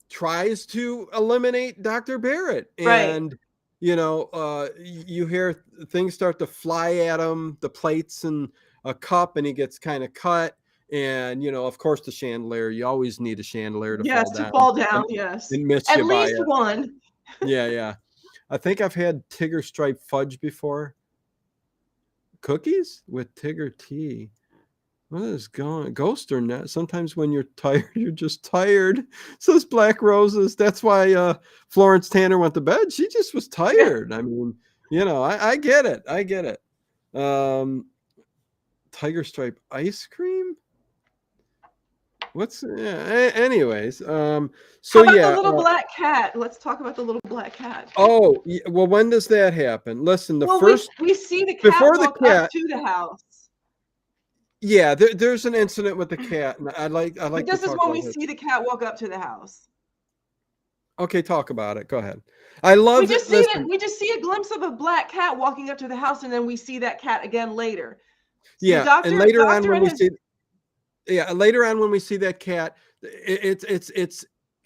tries to eliminate Dr. Barrett. Right. And, you hear things start to fly at him, the plates and a cup, and he gets kind of cut. And, of course, the chandelier, you always need a chandelier to Yes, fall to down fall down. and, Yes. and miss At you by least it. one. Yeah, yeah. I think I've had Tigger stripe fudge before. Cookies with Tigger tea. What is going ghost or not? Sometimes when you're tired, you're just tired. Says Black Roses. That's why Florence Tanner went to bed. She just was tired. I mean, I get it. I get it. Tiger stripe ice cream. Anyways. So How about yeah. the little black cat? Let's talk about the little black cat. Oh, well, when does that happen? Listen, We see the cat before the walk cat up to the house. Yeah, there's an incident with the cat, and I like But to this is talk when about we it. see the cat walk up to the house. Okay, talk about it. Go ahead. I love it. Listen, We just see a glimpse of a black cat walking up to the house, and then we see that cat again later. So yeah, and later on when we see that cat, it's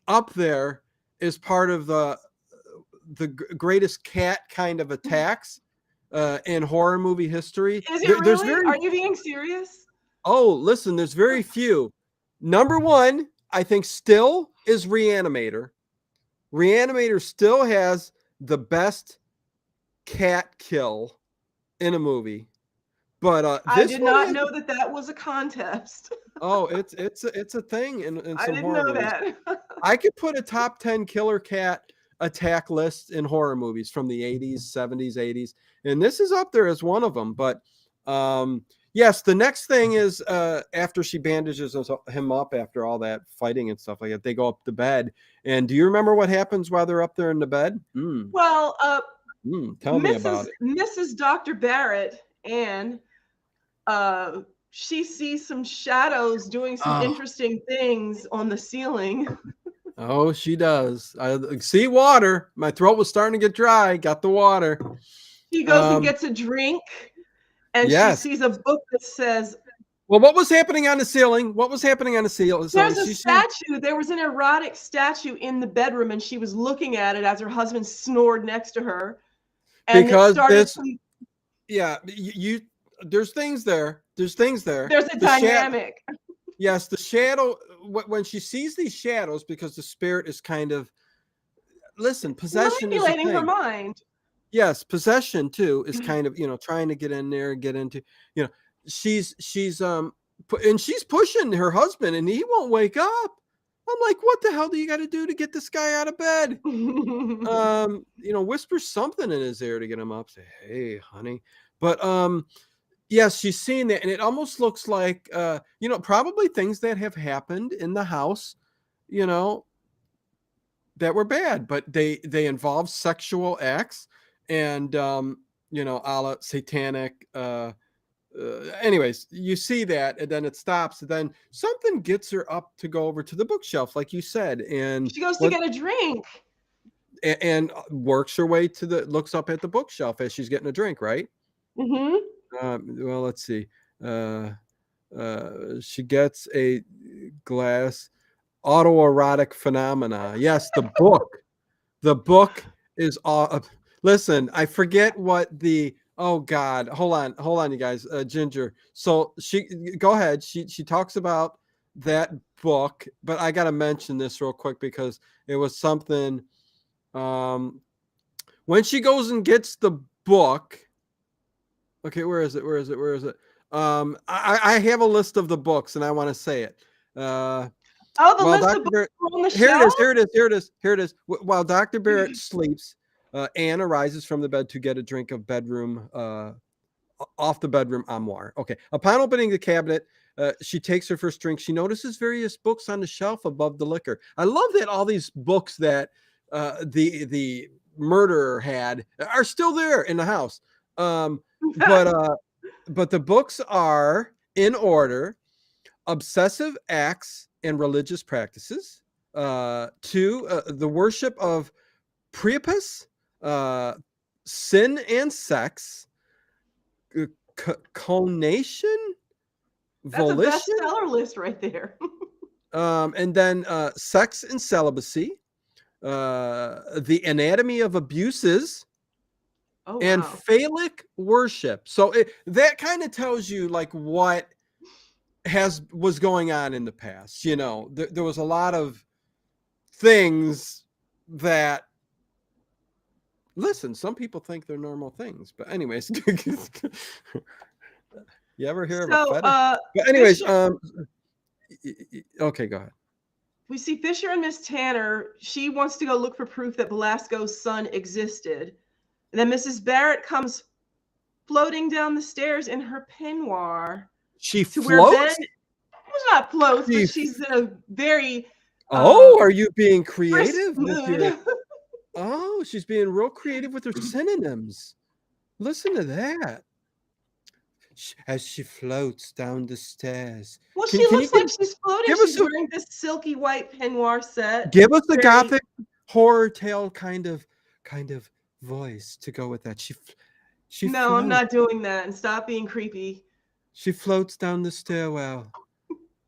up there as part of the greatest cat kind of attacks in horror movie history. Is it There's really? Are you being serious? Oh, listen, there's very few. Number one, I think still is Reanimator. Reanimator still has the best cat kill in a movie, but I this did one not has. know that that was a contest. Oh, it's a thing in I some didn't horror know movies. that. I could put a top 10 killer cat attack list in horror movies from the 80s, 70s, 80s, and this is up there as one of them. But yes, the next thing is after she bandages him up after all that fighting and stuff like that, they go up to bed. And do you remember what happens while they're up there in the bed? Well, Tell me about it. Mrs. Dr. Barrett, Anne, she sees some shadows doing some interesting things on the ceiling. Oh, she does. I see water. My throat was starting to get dry. Got the water. She goes and gets a drink, and yes. she sees a book that says, well, what was happening on the ceiling? What was happening on the ceiling? There's a statue. There was an erotic statue in the bedroom, and she was looking at it as her husband snored next to her. And because it started there's things there. There's things there. There's a dynamic. Yes, the shadow, when she sees these shadows, because the spirit is kind of, listen, possession is manipulating her mind. Yes, possession too is kind of, trying to get in there and get into, she's and she's pushing her husband and he won't wake up. I'm like, what the hell do you got to do to get this guy out of bed? Whisper something in his ear to get him up. Say, hey, honey. But yes, she's seeing that, and it almost looks like probably things that have happened in the house, that were bad, but they involve sexual acts and a la satanic. Anyways, you see that, and then it stops, and then something gets her up to go over to the bookshelf, like you said, and she goes to get a drink, and works her way looks up at the bookshelf as she's getting a drink, right? Well, let's see. She gets a glass. Autoerotic phenomena. Yes, the book. The book is. Listen, I forget what the. Oh God, hold on, you guys. Ginger. So go ahead. She talks about that book, but I got to mention this real quick because it was something. When she goes and gets the book. Okay, where is it? I have a list of the books, and I want to say it. The list of books on the shelf? Here it is. While Dr. Barrett sleeps, Anne arises from the bed to get a drink of bedroom off the bedroom armoire. Okay. Upon opening the cabinet, she takes her first drink. She notices various books on the shelf above the liquor. I love that all these books that the murderer had are still there in the house. But the books are in order: obsessive acts and religious practices, the worship of Priapus, sin and sex, conation, volition. That's a bestseller list right there. And then sex and celibacy, the anatomy of abuses, and phallic worship. So that kind of tells you like what was going on in the past. There was a lot of things that, listen, some people think they're normal things, but anyways. You ever hear of a fetish? But anyways, okay, go ahead. We see Fisher and Miss Tanner. She wants to go look for proof that Velasco's son existed. And then Mrs. Barrett comes floating down the stairs in her peignoir. She floats? Not floats, but she's in a very are you being creative with your she's being real creative with her synonyms. Listen to that. As she floats down the stairs. Well, she looks like she's floating. She's wearing this silky white peignoir set. Give us the gothic horror tale kind of voice to go with that. She No, floats. I'm not doing that. And stop being creepy. She floats down the stairwell,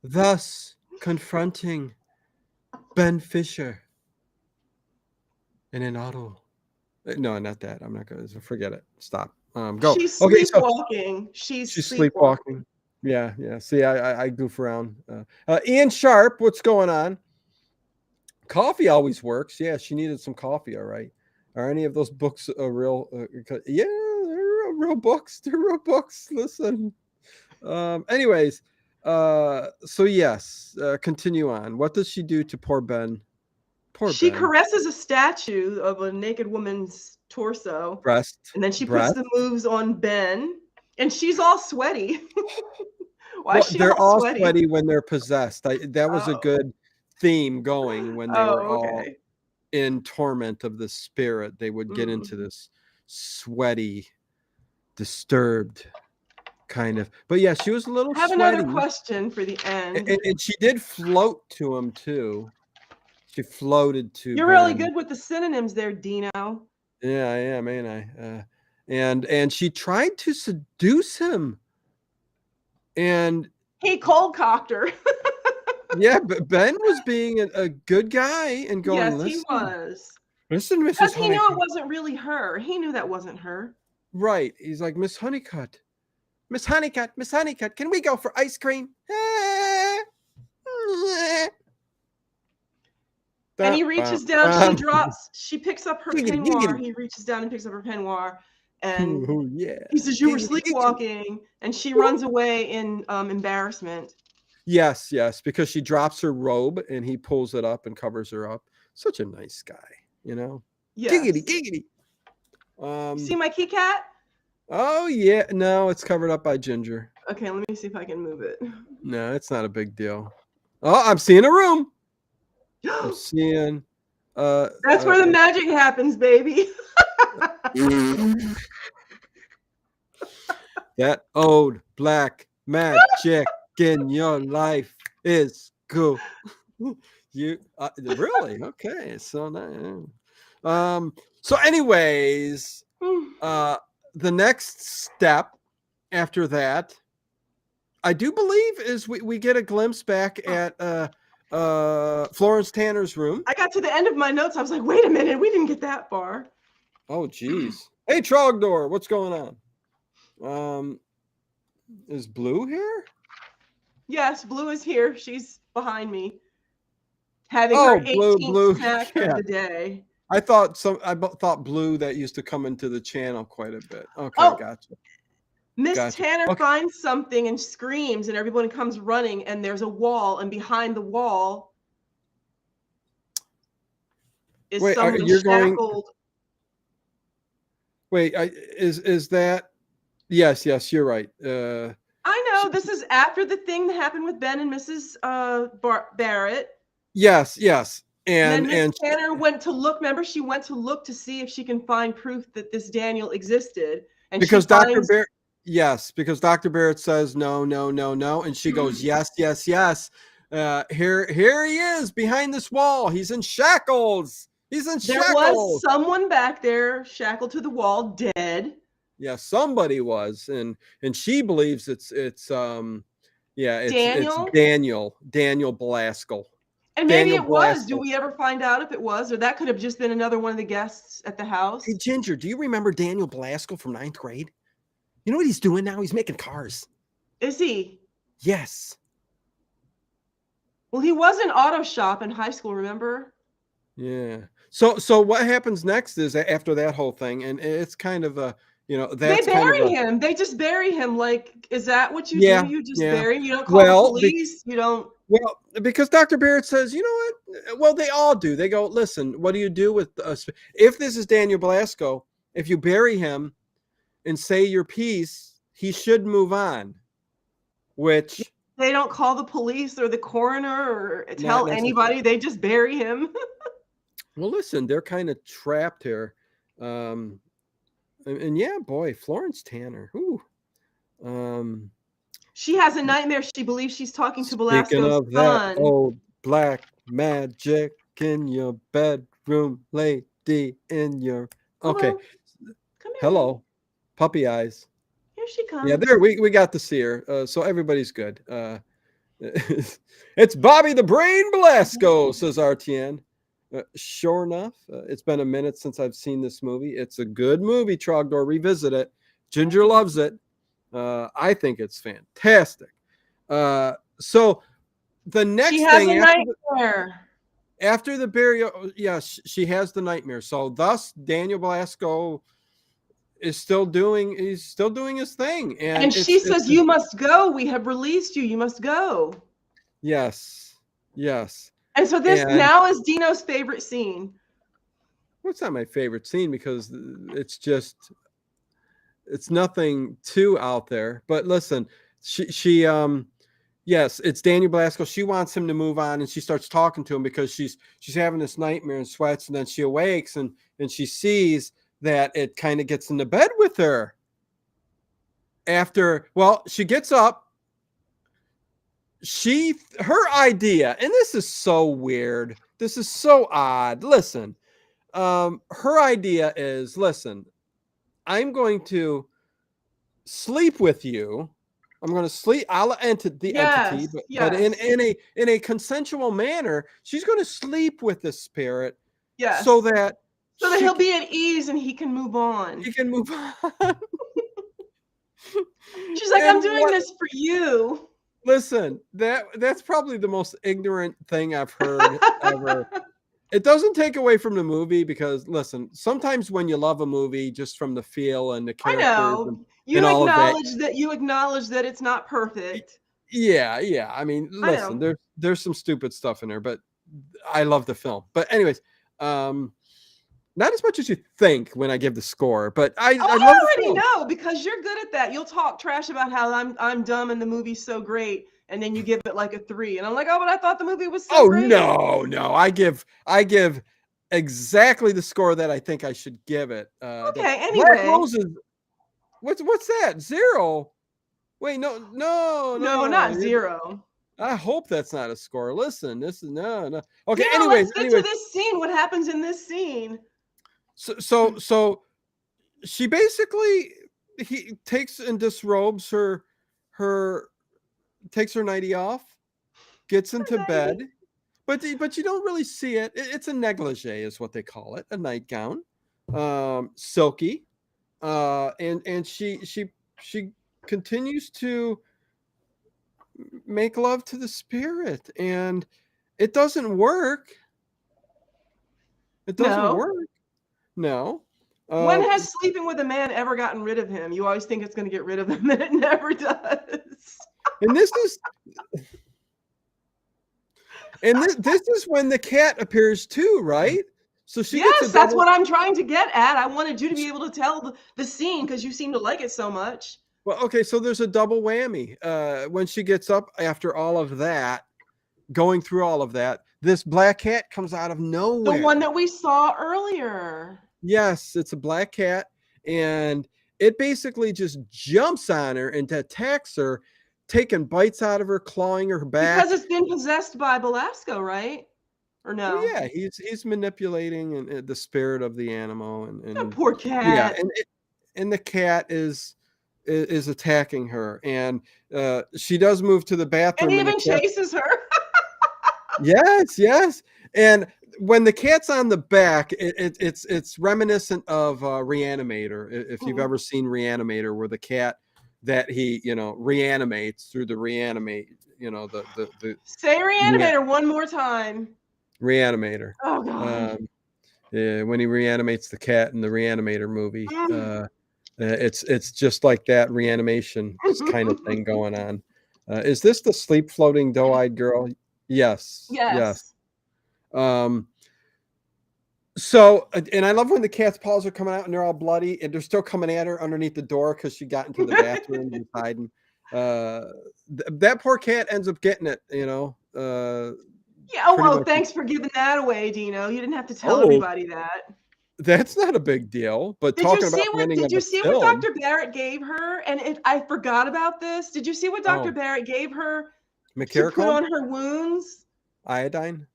thus confronting Ben Fisher in an auto. No, not that. I'm not going to forget it. Stop. Go. She's sleepwalking. She's sleepwalking. Yeah. See, I goof around. Ian Sharp, what's going on? Coffee always works. Yeah, she needed some coffee. All right. Are any of those books real? Yeah, they're real books. They're real books. Listen. Anyways, so yes, continue on. What does she do to poor Ben? Poor She Ben. caresses a statue of a naked woman's torso, and then she puts Breast. the moves on Ben, and she's all sweaty. Why Well, is she they're all all sweaty? sweaty when they're possessed. That was a Oh, good theme going when they oh, were all okay. in torment of the spirit. They would get into Mm. this sweaty, disturbed kind of. But yeah, she was a little I have another sweaty, question for the end. and she did float to him too. She floated to You're really Ben. good with the synonyms there, Dino. Yeah, I am, ain't I? And she tried to seduce him, and He cold cocked her. yeah, but Ben was being a good guy and going, Yes, he listen, was. listen, Because Mrs. he knew it Honeycutt. wasn't really her. He knew that wasn't her. Right. He's like, Miss Honeycutt, Miss Honeycutt, Miss Honeycutt, can we go for ice cream? And he reaches down, she picks up her Giggity, peignoir. giggity. He reaches down and picks up her peignoir. And Ooh, yeah. he says, "You were Giggity, giggity. sleepwalking." And she runs away in embarrassment. Yes, because she drops her robe and he pulls it up and covers her up. Such a nice guy, you know? Yes. Giggity, giggity. See my key cat? Oh, yeah. No, it's covered up by Ginger. Okay, let me see if I can move it. No, it's not a big deal. Oh, I'm seeing a room. I'm seeing. That's where the magic happens, baby. That old black magic in your life is cool. You really okay? So nice. So, anyways, the next step after that, I do believe, is we get a glimpse back at Florence Tanner's room. I got to the end of my notes. I was like, wait a minute, we didn't get that far. Oh, geez. Hey, Trogdor, what's going on? Is Blue here? Yes, Blue is here. She's behind me, having her 18th Blue. snack of the day. I thought Blue that used to come into the channel quite a bit. Okay, gotcha. Miss Tanner finds something and screams, and everyone comes running, and there's a wall, and behind the wall is someone shackled. Is that? Yes, you're right. I know this is after the thing that happened with Ben and Mrs. Barrett. Yes. And then Miss Tanner went to look. Remember, she went to look to see if she can find proof that this Daniel existed. And because Dr. Barrett. Yes, because Dr. Barrett says no, and she goes yes. Here he is behind this wall. He's in shackles. There was someone back there shackled to the wall, dead. Yeah, somebody was, and she believes it's Daniel Blasco. And maybe it was. Do we ever find out if it was, or that could have just been another one of the guests at the house? Hey, Ginger, do you remember Daniel Blasco from 9th grade? You know what he's doing now? He's making cars. Is he? Yes. Well, he was in auto shop in high school, remember? Yeah. So what happens next is after that whole thing, and it's kind of a, that's they bury him. They just bury him. Like, is that what you do? You just bury him. You don't call the police. You don't. Well, because Dr. Barrett says, you know what? Well, they all do. They go, listen, what do you do with if this is Daniel Blasco? If you bury him and say your piece, he should move on. Which they don't call the police or the coroner or tell anybody. They just bury him. Well, listen, they're kind of trapped here. And yeah, boy, Florence Tanner. Ooh. She has a nightmare. She believes she's talking to Belasco's Speaking of son. that old black magic in your bedroom, lady in your. Okay. Come here. Hello. Puppy eyes. Here she comes. Yeah, there we got to see her. So everybody's good. It's Bobby the Brain Blasco, says RTN. Sure enough, it's been a minute since I've seen this movie. It's a good movie, Trogdor. Revisit it. Ginger loves it. I think it's fantastic. So the next she has thing a nightmare. after the burial, yes, she has the nightmare. So thus Daniel Blasco is still doing his thing. And And she says, "You must go. We have released you. You must go." yes. Yes. And so this And now is Dino's favorite scene. well, it's not my favorite scene because it's nothing too out there. But listen, she yes, it's Daniel Blasco. She wants him to move on, and she starts talking to him because she's having this nightmare and sweats, and then she awakes and she sees that it kind of gets into bed with her. After, well, she gets up. Her idea, and this is so weird. This is so odd. Listen, her idea is, listen, I'm going to sleep with you. I'm going to sleep. I'll enter the entity, but in a consensual manner. She's going to sleep with the spirit, so that he'll be at ease and he can move on. He can move on. She's like, I'm doing this for you. Listen, that's probably the most ignorant thing I've heard ever. It doesn't take away from the movie because, listen, sometimes when you love a movie just from the feel and the characters, I know. You acknowledge that it's not perfect. Yeah. I mean, listen, there's some stupid stuff in there, but I love the film. But anyways, not as much as you think when I give the score, but I love already know because you're good at that. You'll talk trash about how I'm dumb and the movie's so great, and then you give it like a 3, and I'm like, oh, but I thought the movie was so great. No, I give exactly the score that I think I should give it. Okay, anyway, Black Roses. What's that? 0? Wait, no, not 0. I hope that's not a score. Listen, this is no. Okay, yeah, anyways, let's get to this scene. What happens in this scene? So she basically he takes and disrobes her takes her nightie off, gets into bed, but you don't really see it. It's a negligee is what they call it, a nightgown, silky, and she continues to make love to the spirit, and it doesn't work. It doesn't work. No. When has sleeping with a man ever gotten rid of him? You always think it's going to get rid of him, and it never does. And this is when the cat appears too, right? So she gets that's what I'm trying to get at. I wanted you to be able to tell the scene because you seem to like it so much. Well, okay, so there's a double whammy. When she gets up after all of that, going through all of that, this black cat comes out of nowhere. The one that we saw earlier. Yes, it's a black cat, and it basically just jumps on her and attacks her, taking bites out of her, clawing her back. Because it's been possessed by Belasco, right? Or no? Well, yeah, he's manipulating the spirit of the animal, and poor cat. Yeah, and the cat is attacking her, and she does move to the bathroom, and even chases her. Yes, and when the cat's on the back, it's reminiscent of Reanimator. If you've ever seen Reanimator, where the cat that he reanimates through the reanimate, the say Reanimator one more time. Reanimator. Oh God. When he reanimates the cat in the Reanimator movie, it's just like that reanimation kind of thing going on. Is this the sleep floating doe-eyed girl? Yes. So, and I love when the cat's paws are coming out and they're all bloody and they're still coming at her underneath the door because she got into the bathroom and hiding. That poor cat ends up getting it, Yeah. Oh, well, thanks for giving that away, Dino. You didn't have to tell everybody that. That's not a big deal. But did you see what Dr. Barrett gave her? And I forgot about this. Did you see what Dr. Barrett gave her to put on her wounds? Iodine?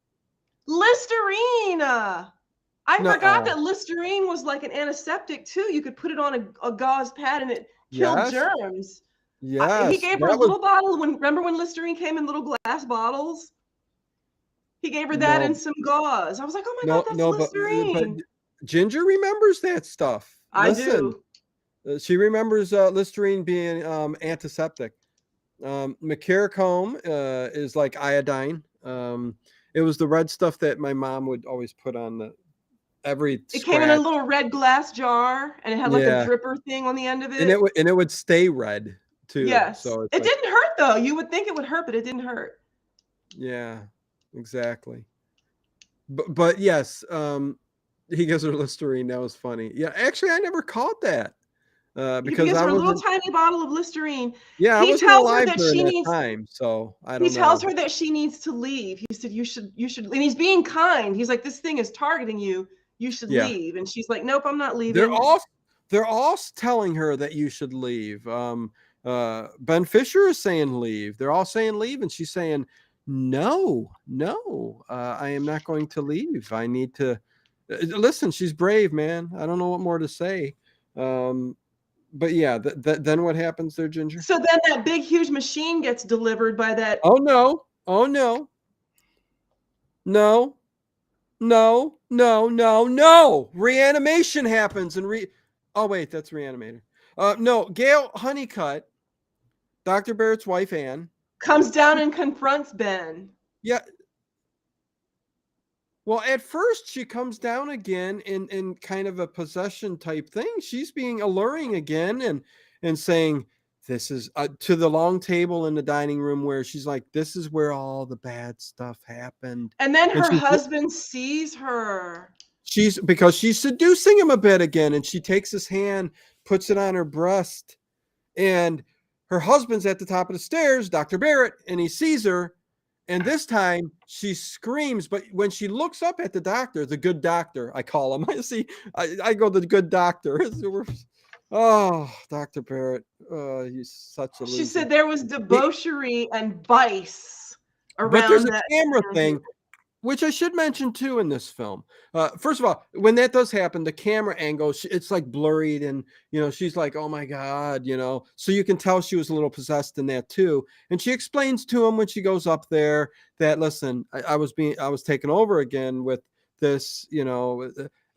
Listerine. I forgot that Listerine was like an antiseptic too. You could put it on a gauze pad and it killed germs. Yes. He gave her a little bottle. Remember when Listerine came in little glass bottles? He gave her that and some gauze. I was like, oh my God, that's Listerine. But Ginger remembers that stuff. I do. She remembers Listerine being antiseptic. McCarracombe is like iodine. It was the red stuff that my mom would always put on every It came in a scratch. little red glass jar, and it had like a Yeah, dripper thing on the end of and it. it would stay red too. Yes. So it's It like, didn't hurt though. You would think it would hurt, but it didn't hurt. yeah, exactly. But yes, he gives her Listerine. That was funny. Yeah, actually, I never caught that He because gives I her a little wasn't. tiny bottle of Listerine. Yeah, I He wasn't tells her alive that during she that needs time, so I he don't know. tells her that she needs to leave. He said, you should, and he's being kind. He's like, this thing is targeting you. You should Yeah, leave. And she's like, nope, I'm not they're leaving. all they're all telling her that you should leave. Ben Fisher is saying leave. They're all saying leave, and she's saying no, no. I am not going to leave. I need to listen. She's brave, man. I don't know what more to say. But yeah, then what happens there, Ginger? So then that big, huge machine gets delivered by that. Oh no! Oh no! No! No! No! No! No! Reanimation happens and. Oh wait, that's Reanimator. No, Gail Honeycutt, Dr. Barrett's wife, Anne. Comes down and confronts Ben. Yeah. Well, at first she comes down again in kind of a possession type thing. She's being alluring again and saying this is to the long table in the dining room where she's like, this is where all the bad stuff happened. And then And her husband sees her. because she's seducing him a bit again, and she takes his hand, puts it on her breast, and her husband's at the top of the stairs, Dr. Barrett, and he sees her. And this time she screams, but when she looks up at the doctor, the good doctor, I call him. I go the good doctor. Oh, Dr. Barrett, he's such a loser. She said there was debauchery and vice around. But there's a that camera thing, which I should mention too in this film. First of all, when that does happen, the camera angle, it's like blurred, and she's like, oh my God, so you can tell she was a little possessed in that too. And she explains to him when she goes up there that, listen, I was taken over again with this,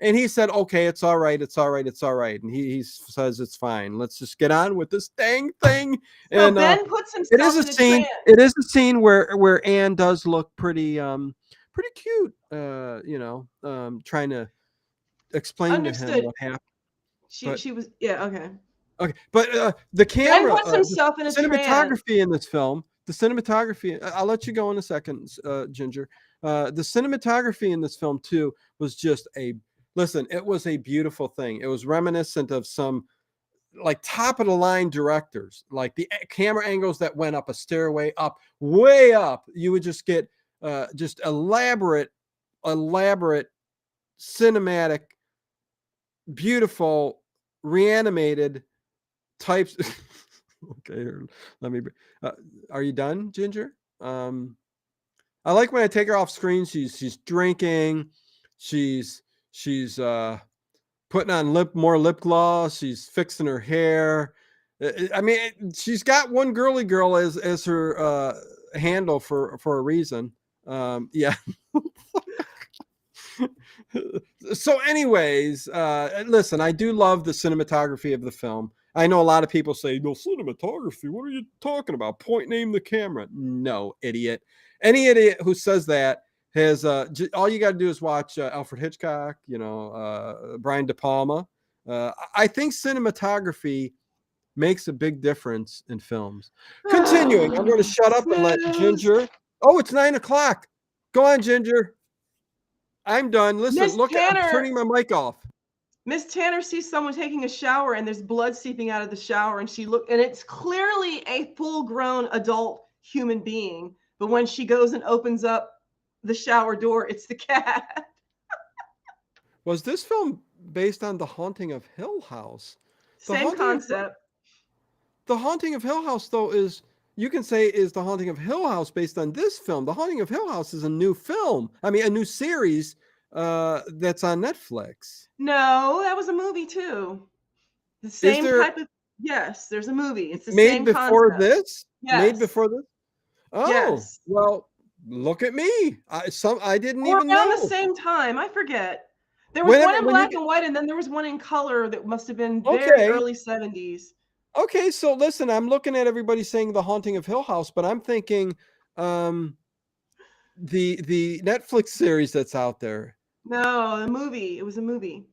and he said, okay, it's all right. It's all right. It's all right. And he says, it's fine. Let's just get on with this dang thing. So And Ben puts himself it is a in a scene. trance. It is a scene where Anne does look pretty cute, trying to explain to him what happened. She was, yeah, okay. Okay, but the camera, Ben puts himself in a trance. cinematography in this film, the cinematography. I'll let you go in a second, Ginger. The cinematography in this film too was just it was a beautiful thing. It was reminiscent of some like top of the line directors, like the camera angles that went up a stairway up, way up. You would just get just elaborate cinematic, beautiful, reanimated types. Okay, here, let me. Are you done, Ginger? I like when I take her off screen. She's drinking. She's putting on more lip gloss. She's fixing her hair. I mean, she's got one girly girl as her handle for a reason. Yeah. So anyways, listen, I do love the cinematography of the film. I know a lot of people say, no, cinematography, what are you talking about? Point name the camera. No, idiot. Any idiot who says that has all you got to do is watch Alfred Hitchcock, Brian De Palma. I think cinematography makes a big difference in films. Continuing, I'm going to shut up and let Ginger. Oh, it's 9:00. Go on, Ginger. I'm done. Listen, Miss look, I'm Tanner- turning my mic off. Miss Tanner sees someone taking a shower and there's blood seeping out of the shower, and and it's clearly a full-grown adult human being. But when she goes and opens up the shower door, it's the cat. Was this film based on The Haunting of Hill House? Same concept. The Haunting of Hill House, though, is The Haunting of Hill House based on this film? The Haunting of Hill House is a new film. I mean, a new series that's on Netflix. No, that was a movie too. The same type of. Yes, there's a movie. It's the same concept. Made before this? Yes. Made before this? Oh, yes. Well, look at me. I didn't or even know. Around the same time. I forget. There was one in black and white, and then there was one in color that must have been very early 70s. Okay, so listen, I'm looking at everybody saying The Haunting of Hill House, but I'm thinking the Netflix series that's out there. No, the movie. It was a movie.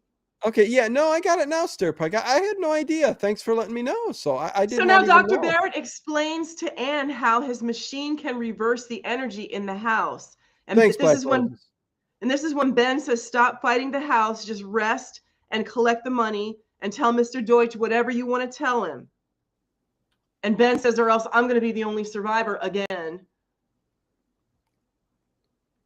Okay, yeah, no, I got it now, Stirpike. I had no idea. Thanks for letting me know. So I So did now not even Dr. know. Barrett explains to Anne how his machine can reverse the energy in the house. And Thanks, this Black is Roses. when Ben says, stop fighting the house, just rest and collect the money and tell Mr. Deutsch whatever you want to tell him. And Ben says, or else I'm going to be the only survivor again.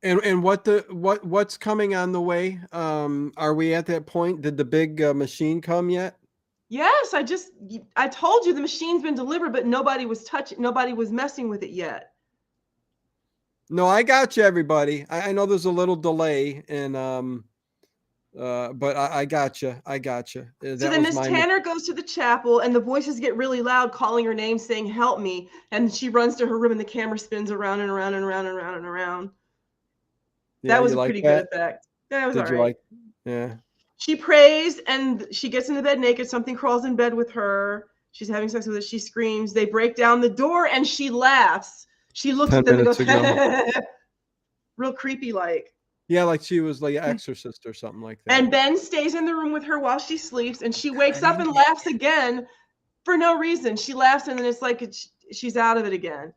And what's coming on the way? Are we at that point? Did the big machine come yet? Yes, I told you the machine's been delivered, but nobody was messing with it yet. No, I got you, everybody. I know there's a little delay, and but I got you. I got you. So That then was Miss my Tanner goes to the chapel and the voices get really loud calling her name saying, help me. And she runs to her room and the camera spins around and around and around and around and around. Yeah, That was you a like pretty good that? effect. That was Did all you right. like? Yeah. She prays and she gets into bed naked. Something crawls in bed with her. She's having sex with it. She screams. They break down the door and she laughs. She looks 10 at them and minutes goes, ago. real creepy like. Yeah, like she was like an exorcist or something like that. And Ben stays in the room with her while she sleeps and she wakes up and laughs again for no reason. She laughs and then it's like she's out of it again.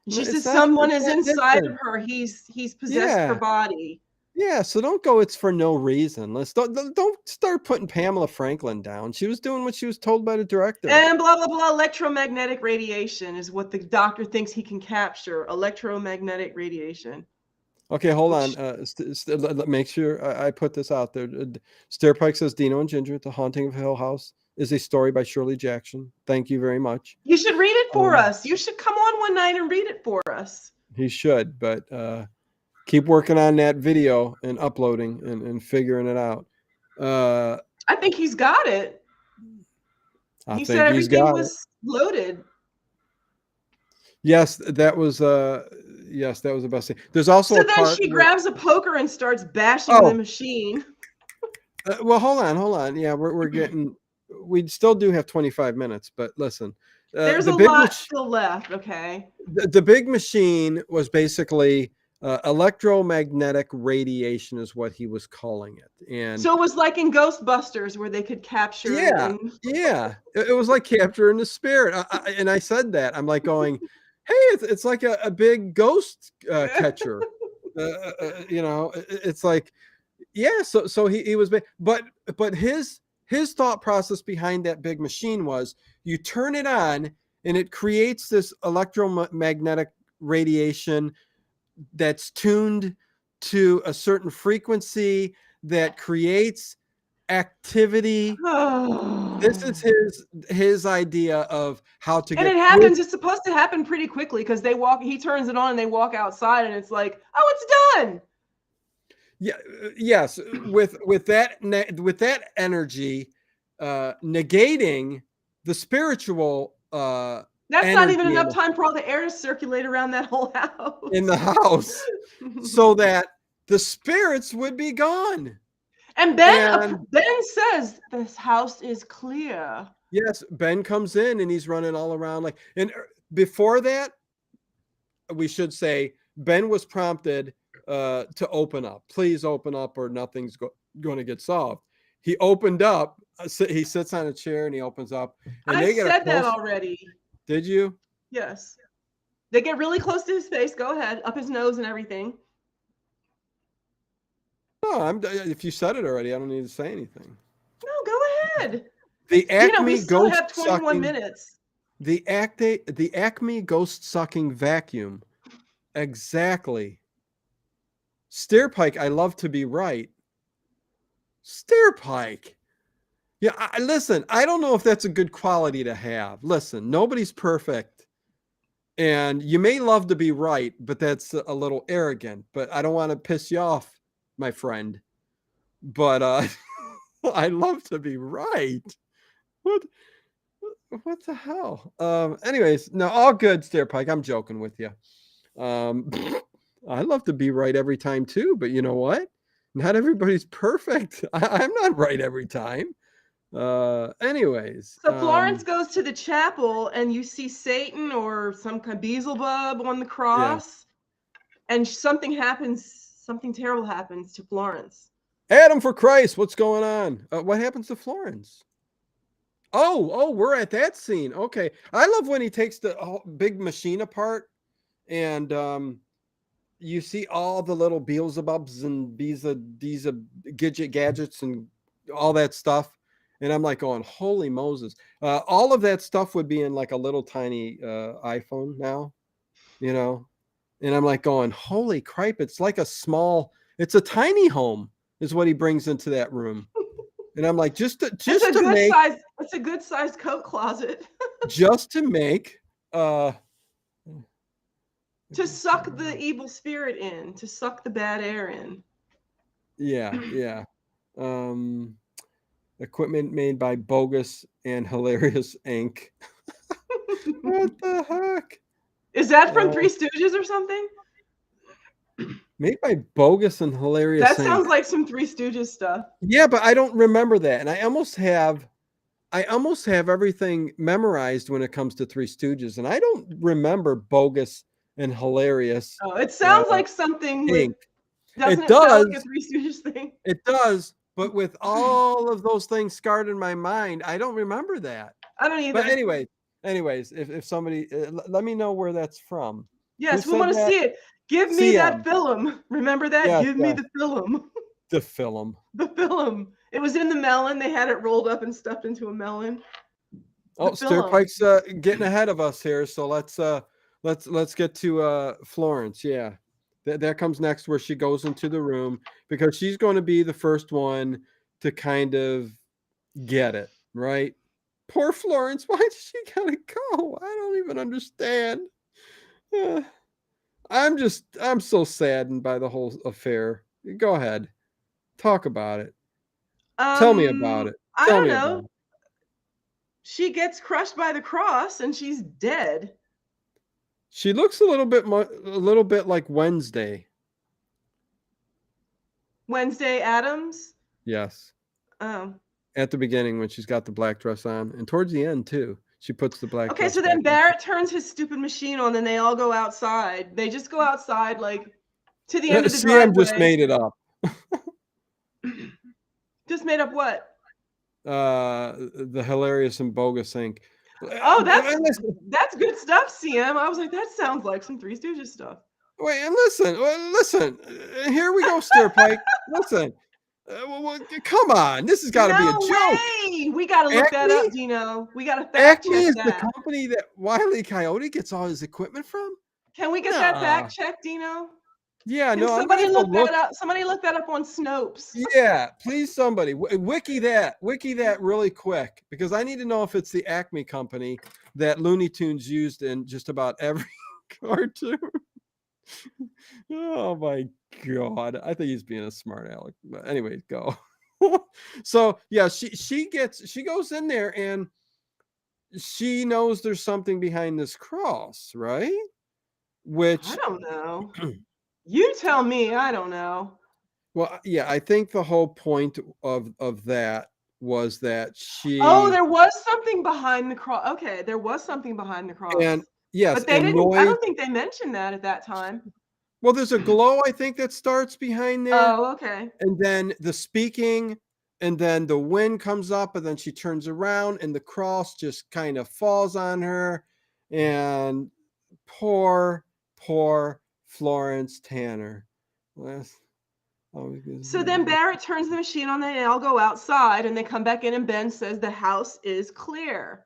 She says someone is inside of her. He's possessed her body. Yeah, so don't go, it's for no reason. Let's don't start putting Pamela Franklin down. She was doing what she was told by the director. And blah, blah, blah. Electromagnetic radiation is what the doctor thinks he can capture. Electromagnetic radiation. Okay, hold on. Make sure I put this out there. Stairpike says Dino and Ginger, The Haunting of Hill House is a story by Shirley Jackson. Thank you very much. You should read it for us. You should come on one night and read it for us. He should, but keep working on that video and uploading and figuring it out. I think he's got it. He said everything was loaded. Yes, that was the best thing. There's also so then she grabs a poker and starts bashing the machine. Well, hold on. Yeah, we're getting. We still do have 25 minutes, but listen, there's a lot still left. Okay. The big machine was basically electromagnetic radiation, is what he was calling it, and so it was like in Ghostbusters where they could capture. Yeah, it was like capturing the spirit. And I said that I'm like going, hey, it's like a big ghost catcher. You know, it's like, yeah. So he was big, but his thought process behind that big machine was you turn it on and it creates this electromagnetic radiation that's tuned to a certain frequency that creates activity. This is his idea of how to get. And it happens. It's supposed to happen pretty quickly because he turns it on and they walk outside and it's like, oh, it's done. Yeah. Yes. With that energy, negating the spiritual. That's not even enough time for all the air to circulate around that whole house. In the house, so that the spirits would be gone. And Ben says, this house is clear. Yes, Ben comes in and he's running all around like, and before that, we should say Ben was prompted to open up. Please open up or nothing's going to get solved. He opened up. He sits on a chair and he opens up. And I said that already. Did you? Yes. They get really close to his face. Go ahead. Up his nose and everything. No, if you said it already, I don't need to say anything. No, go ahead. The Acme we still ghost have 21 sucking, minutes. The Acme ghost sucking vacuum. Exactly. Stairpike, I love to be right. Stairpike. Yeah, listen, I don't know if that's a good quality to have. Listen, nobody's perfect. And you may love to be right, but that's a little arrogant. But I don't want to piss you off, my friend. But I love to be right. What the hell? Anyways, no, all good, Stairpike. I'm joking with you. I love to be right every time too, but you know what? Not everybody's perfect. I'm not right every time. Anyways. So Florence goes to the chapel and you see Satan or some kind of Beelzebub on the cross. and something terrible happens to Florence. Adam for Christ, what's going on? What happens to Florence? Oh, we're at that scene. Okay. I love when he takes the big machine apart and you see all the little Beelzebubs and these gadgets and all that stuff. And I'm like going, holy Moses. All of that stuff would be in like a little tiny iPhone now, you know? And I'm like going, holy cripe. It's like it's a tiny home is what he brings into that room. And I'm like, it's a good size coat closet. just to make to suck the evil spirit in, to suck the bad air in. Yeah. Equipment made by Bogus and Hilarious Inc. What the heck? Is that from Three Stooges or something? Made by Bogus and Hilarious That Inc. sounds like some Three Stooges stuff. Yeah, but I don't remember that. And I almost have everything memorized when it comes to Three Stooges. And I don't remember Bogus and Hilarious. Oh, it sounds like something Inc. Doesn't it sound like a Three Stooges thing? It does, but with all of those things scarred in my mind, I don't remember that. I don't either. But anyways, if somebody let me know where that's from. Yes, we want to see it. Give me that film. Remember that? Yes, Give me the film. The film. The film. It was in the melon. They had it rolled up and stuffed into a melon. Oh, Stirpike's getting ahead of us here. So let's get to Florence. Yeah. That comes next, where she goes into the room because she's going to be the first one to kind of get it, right? Poor Florence. Why did she gotta go? I don't even understand. I'm so saddened by the whole affair. Go ahead. Talk about it. Tell me about it. I don't know. She gets crushed by the cross and she's dead. She looks a little bit like Wednesday. Wednesday Addams? Yes. Oh. At the beginning when she's got the black dress on, and towards the end too, she puts the black dress. Okay, so then Barrett turns his stupid machine on, and they all go outside. They just go outside, like to the end of the driveway. Sam just made it up. Just made up what? The Hilarious and Bogus Inc. Oh, that's good stuff, CM. I was like, that sounds like some Three Stooges stuff. Wait, and listen. Here we go, Stirpike. Listen. Come on, this has got to be a joke. Way. We got to look that up, Dino. We got to fact check that. Acme is the company that Wile E. Coyote gets all his equipment from. Can we get that fact check, Dino? Yeah, no. Somebody look that up. Somebody look that up on Snopes. Yeah, please, somebody wiki that really quick, because I need to know if it's the Acme company that Looney Tunes used in just about every cartoon. Oh my God, I think he's being a smart aleck. But anyway, go. So yeah, she goes in there and she knows there's something behind this cross, right? Which I don't know. You tell me. I don't know. Well, yeah, I think the whole point of that was that she. Oh, there was something behind the cross. Okay, there was something behind the cross. And yes, but they didn't. I don't think they mentioned that at that time. Well, there's a glow, I think, that starts behind there. Oh, okay. And then the speaking, and then the wind comes up, and then she turns around, and the cross just kind of falls on her, and poor Florence Tanner. So then Barrett turns the machine on, and they all go outside, and they come back in, and Ben says the house is clear.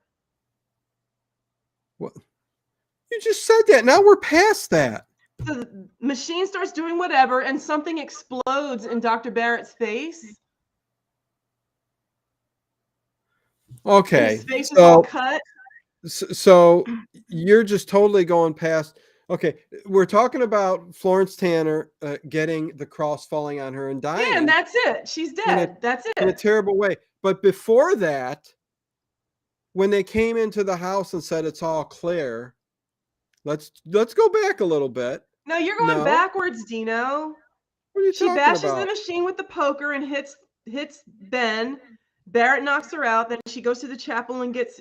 What? You just said that. Now we're past that. The machine starts doing whatever, and something explodes in Dr. Barrett's face. Okay. His face is all cut. So you're just totally going past. Okay, we're talking about Florence Tanner getting the cross falling on her and dying. Yeah, and that's it. She's dead. That's it. In a terrible way. But before that, when they came into the house and said it's all clear, let's go back a little bit. No, you're going backwards, Dino. What are you talking about? She bashes the machine with the poker and hits Ben. Barrett knocks her out. Then she goes to the chapel and gets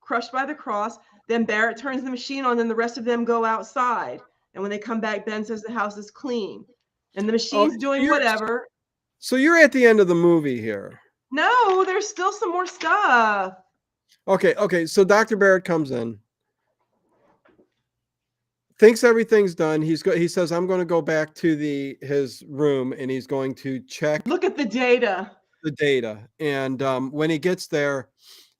crushed by the cross. Then Barrett turns the machine on, and the rest of them go outside. And when they come back, Ben says the house is clean. And the Oh, machine's doing whatever. So you're at the end of the movie here. No, there's still some more stuff. Okay. So Dr. Barrett comes in, thinks everything's done. He says, I'm going to go back to his room and he's going to check Look at the data. the data. And when he gets there,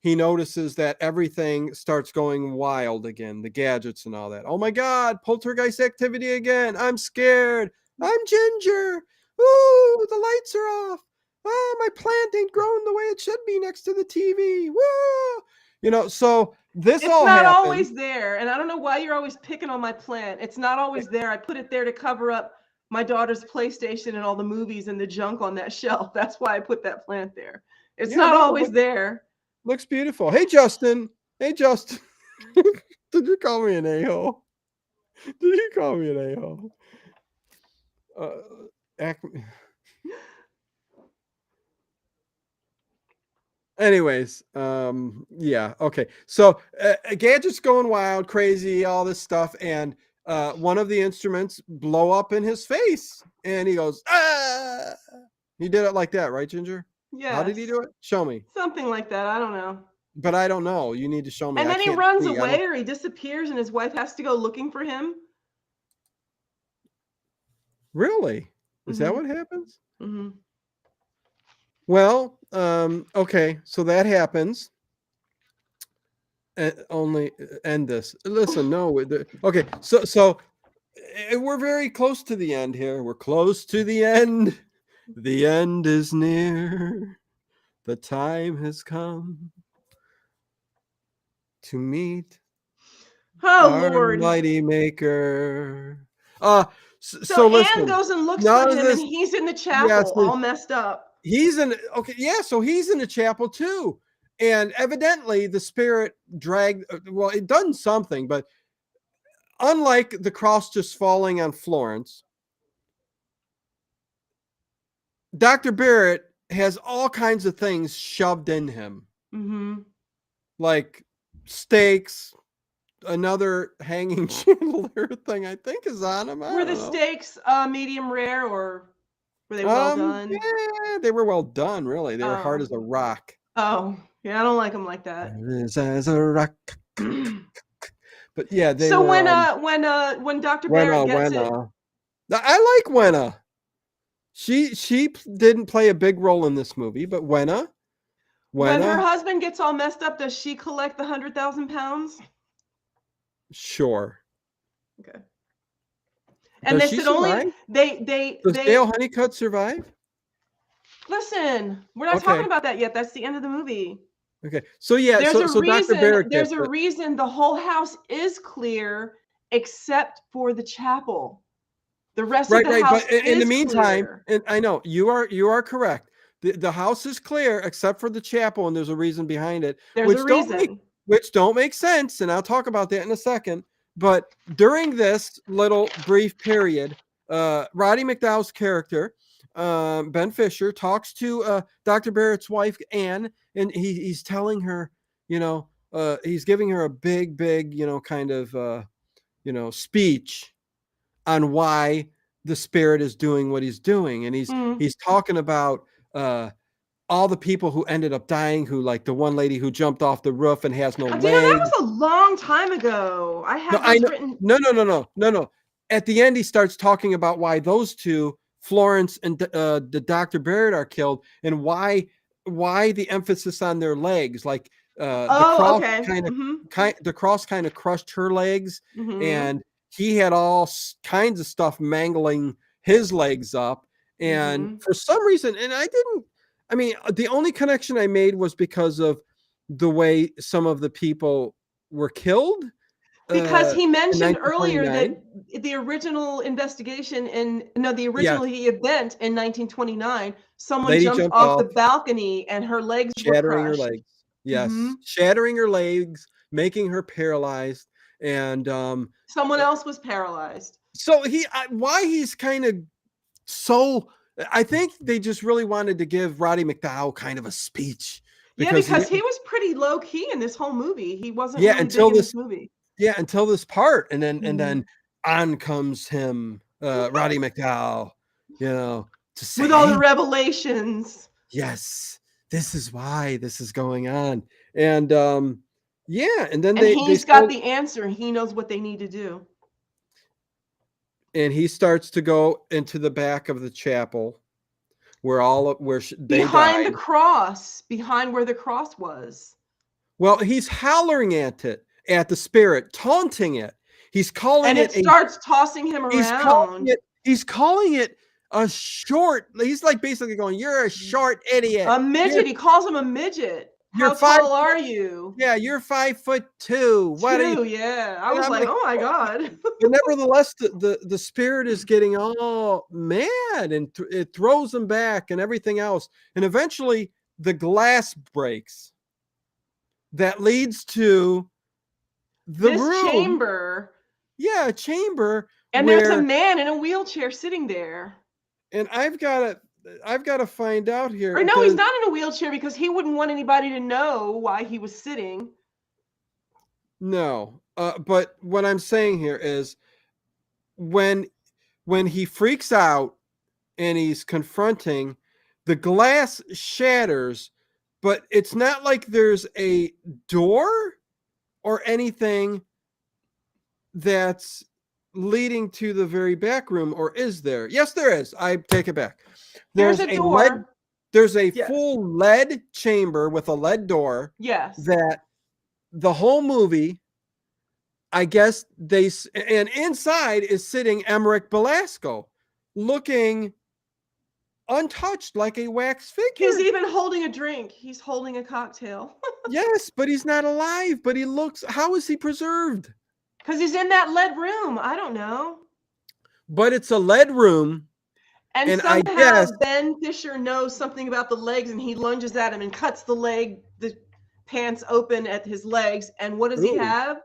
he notices that everything starts going wild again, the gadgets and all that. Oh my God, poltergeist activity again. I'm scared. I'm Ginger. Ooh, the lights are off. Oh, my plant ain't growing the way it should be next to the TV. Woo! So this It's all not happened. always there. And I don't know why you're always picking on my plant. It's not always there. I put it there to cover up my daughter's PlayStation and all the movies and the junk on that shelf. That's why I put that plant there. It's not always there. Looks beautiful. Hey, Justin. Did you call me an a-hole? Did you call me an a-hole? Anyways, yeah, okay. So gadgets going wild, crazy, all this stuff, and one of the instruments blow up in his face, and he goes, ah! He did it like that, right, Ginger? Yeah. How did he do it? Show me. Something like that. I don't know. But I don't know. You need to show me. And then he runs away, or he disappears, and his wife has to go looking for him. Really? Is that what happens? Mm-hmm. Well, okay, so that happens. Only end this. Listen, no. Okay, so we're very close to the end here. We're close to the end. The end is near. The time has come to meet our Lord, mighty maker. So listen, Anne goes and looks for him, and he's in the chapel, all messed up. He's in so he's in the chapel too. And evidently the spirit dragged, well, it done something, but unlike the cross just falling on Florence, Dr. Barrett has all kinds of things shoved in him. Mm-hmm. Like steaks, another hanging chandelier thing I think is on him. Were the steaks medium rare, or were they well done? Yeah, they were well done, really. They were hard as a rock. Oh, yeah, I don't like them like that. As a rock. But yeah, they so were. When Dr. Barrett gets it, I like Wenna. She didn't play a big role in this movie, but when her husband gets all messed up, does she collect the 100,000 pounds? Sure. Okay. And does they said survive? Does Dale Honeycutt survive? Listen, we're not talking about that yet. That's the end of the movie. Okay. So yeah, there's so Dr. Barrett there's a reason the whole house is clear except for the chapel. The rest of the house but in the meantime, clear. And I know you are correct. The house is clear except for the chapel, and there's a reason behind it. There's a reason. Which don't make sense, and I'll talk about that in a second. But during this little brief period, Roddy McDowall's character, Ben Fisher, talks to Dr. Barrett's wife, Anne, and he's telling her, he's giving her a big, kind of, speech on why the spirit is doing what he's doing. And he's talking about all the people who ended up dying, who, like the one lady who jumped off the roof and has no legs. That was a long time ago. I have this written. No. At the end, he starts talking about why those two, Florence and the Dr. Barrett, are killed, and why the emphasis on their legs, like the cross kind of crushed her legs, and he had all kinds of stuff mangling his legs up, and for some reason, and the only connection I made was because of the way some of the people were killed. Because he mentioned earlier that the original investigation event in 1929, someone jumped off the balcony and her legs shattering were crushed. her legs. Yes, shattering her legs, making her paralyzed, and someone else was paralyzed. So why he's kind of so. I think they just really wanted to give Roddy McDowall kind of a speech. Because he was pretty low key in this whole movie. He wasn't until big in this movie. Yeah, until this part, and then on comes him, Roddy McDowell, to say, with all the "Hey, revelations. yes, this is why this is going on." And yeah, and then And they he's got start, the answer. He knows what they need to do. and he starts to go into the back of the chapel where they Behind the died. cross, behind where the cross was. Well, he's hollering at the spirit, taunting it. He's calling And it it a starts tossing him He's calling around. it a short. He's like basically going, "You're a short idiot. A midget. He calls him a midget. You're How five tall are foot, you? yeah, you're 5'2". What are you?" 2, yeah. I And was I'm like, like, oh my God. but nevertheless, the spirit is getting all mad, and it throws him back and everything else, and eventually the glass breaks. That leads to the This room. chamber, Yeah, a chamber and there's a where, man in a wheelchair sitting there. and I've got to find out here Or no, he's because not in a wheelchair because he wouldn't want anybody to know why he was sitting. no, but what I'm saying here is when he freaks out and he's confronting, the glass shatters, but it's not like there's a door or anything that's leading to the very back room, or is there? Yes, there is. I take it back. There's There's a a lead door. there's a Yes. full lead chamber with a lead door Yes. that the whole movie, I guess and inside is sitting Emmerich Belasco, looking untouched like a wax He's figure. even holding a drink. He's holding a cocktail. Yes, but he's not alive. But he looks. How is he preserved? Because he's in that lead room. I don't know. But it's a lead room, And and I guess, somehow Ben Fisher knows something about the legs and he lunges at him and cuts the pants open at his legs. And what does he ooh, have?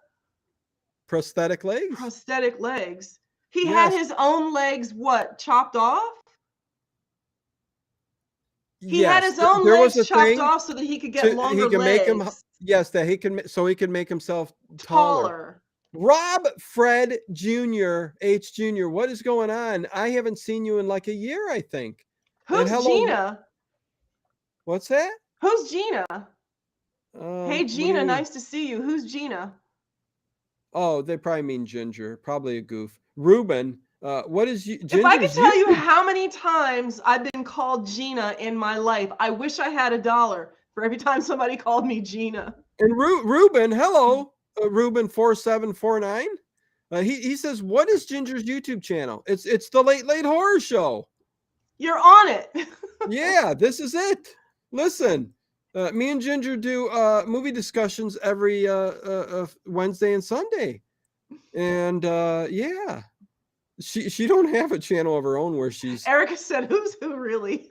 prosthetic legs. Prosthetic legs. He had Yes, his own legs, what, chopped off? He had yes. his own There was legs a chopped thing off so that he could get he longer can make him. legs, Yes, that he can. So he can make himself taller. taller. Rob Fred Jr. H Jr. What is going on? I haven't seen you in like a year, I think. And Who's hello, Gina? what's that? Who's Gina? Hey, What do you Gina, mean? nice to see you. Who's Gina? Oh, they probably mean Ginger. Probably a goof. Ruben, what is If I could Ginger's tell you YouTube? how many times I've been called Gina in my life, I wish I had $1 for every time somebody called me Gina. And Ruben, hello, Ruben 4749. He says, what is Ginger's YouTube channel? It's the Late Late Horror Show. You're on it. Yeah, this is it. Listen, me and Ginger do movie discussions every Wednesday and Sunday, and yeah, she don't have a channel of her own where she's Erica said, who's who really?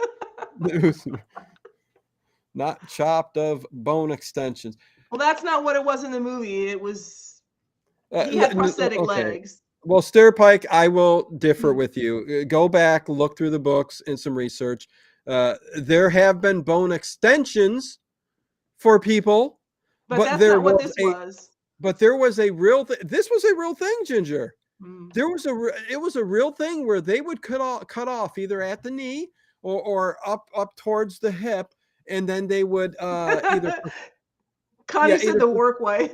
not chopped of bone extensions. Well, that's not what it was in the movie. It was, he had prosthetic Okay. legs. Well, Stairpike, I will differ with you. Go back, look through the books and some research. There have been bone extensions for people, But that's there not what was this was. a real thing. This was a real thing, Ginger. Mm. It was a real thing where they would cut off either at the knee or up towards the hip, and then they would either Connie said either the work wife.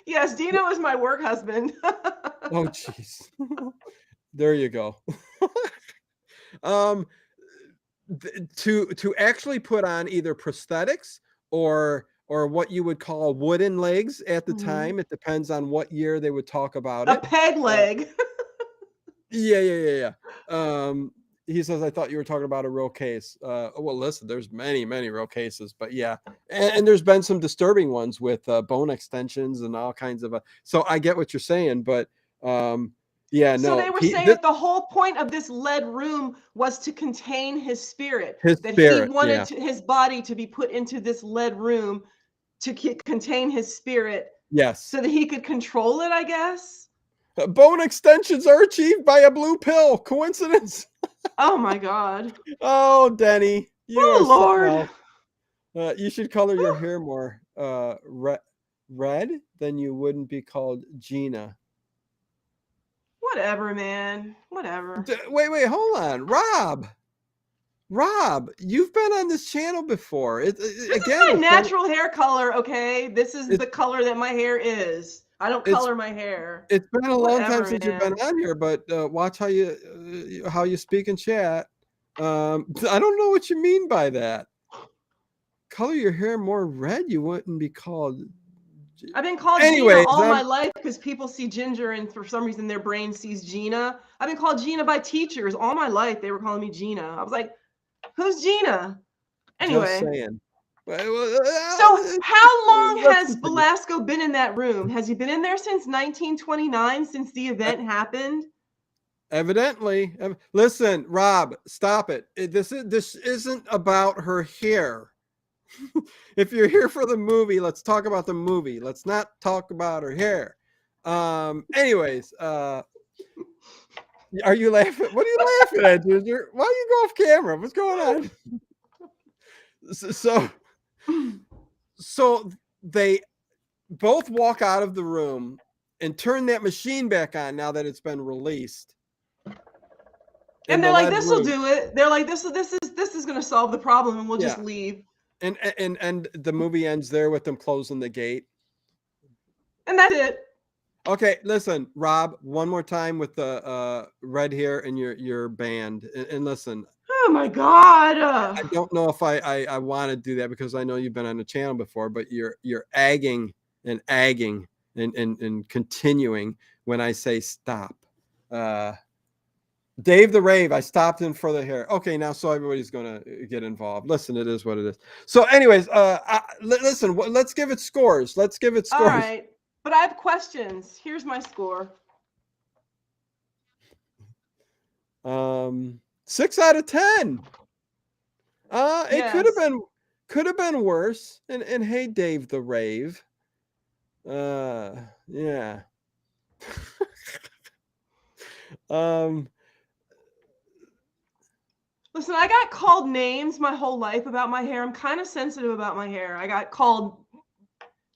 Yes, Dino is my work husband. oh jeez. There you go. um to actually put on either prosthetics or what you would call wooden legs at the time. It depends on what year they would talk about A it. peg leg. Yeah. He says, I thought you were talking about a real case. Well, listen, there's many real cases, but yeah, and there's been some disturbing ones with bone extensions and all kinds of. So I get what you're saying, but yeah, So no, they were saying that the whole point of this lead room was to contain his spirit. his That he spirit, wanted yeah, his body to be put into this lead room to contain his spirit, yes. so that he could control it, I guess. Bone extensions are achieved by a blue pill. Coincidence? Oh my God. Oh, Denny, you Oh are Lord. you should color your hair more red, then you wouldn't be called Gina. Whatever. Whatever, man. Whatever. Wait, hold on. Rob, you've been on this channel before. This is my natural hair color, okay? This is the color that my hair is. I don't color my hair. It's been a long time Whatever, since you've man. been on here, but watch how you speak in chat. I don't know what you mean by that. Color your hair more red, you wouldn't be called. I've been called Gina all my life because people see Ginger and for some reason their brain sees Gina. I've been called Gina by teachers all my life. They were calling me Gina. I was like, who's Gina? Anyway. Just saying. So how long has Velasco been in that room? Has he been in there since 1929, since the event happened? Evidently. Listen, Rob, stop it. This isn't about her hair. If you're here for the movie, let's talk about the movie. Let's not talk about her hair. Anyways, are you laughing? What are you laughing at, Ginger? Why do you go off camera? What's going on? So they both walk out of the room and turn that machine back on now that it's been released. And they're like, this will do it. They're like, this is going to solve the problem, and we'll just leave. And the movie ends there with them closing the gate. And that's it. Okay, listen, Rob, one more time with the red hair and your band. And listen. Oh my God. I don't know if I want to do that because I know you've been on the channel before, but you're agging and continuing when I say stop. Dave the Rave, I stopped in for the hair. Okay, now so everybody's going to get involved. Listen, it is what it is. So anyways, listen, let's give it scores. Let's give it scores. All right, but I have questions. Here's my score. 6 out of 10. It could have been worse. And hey, Dave the Rave. Yeah. Listen, I got called names my whole life about my hair. I'm kind of sensitive about my hair. I got called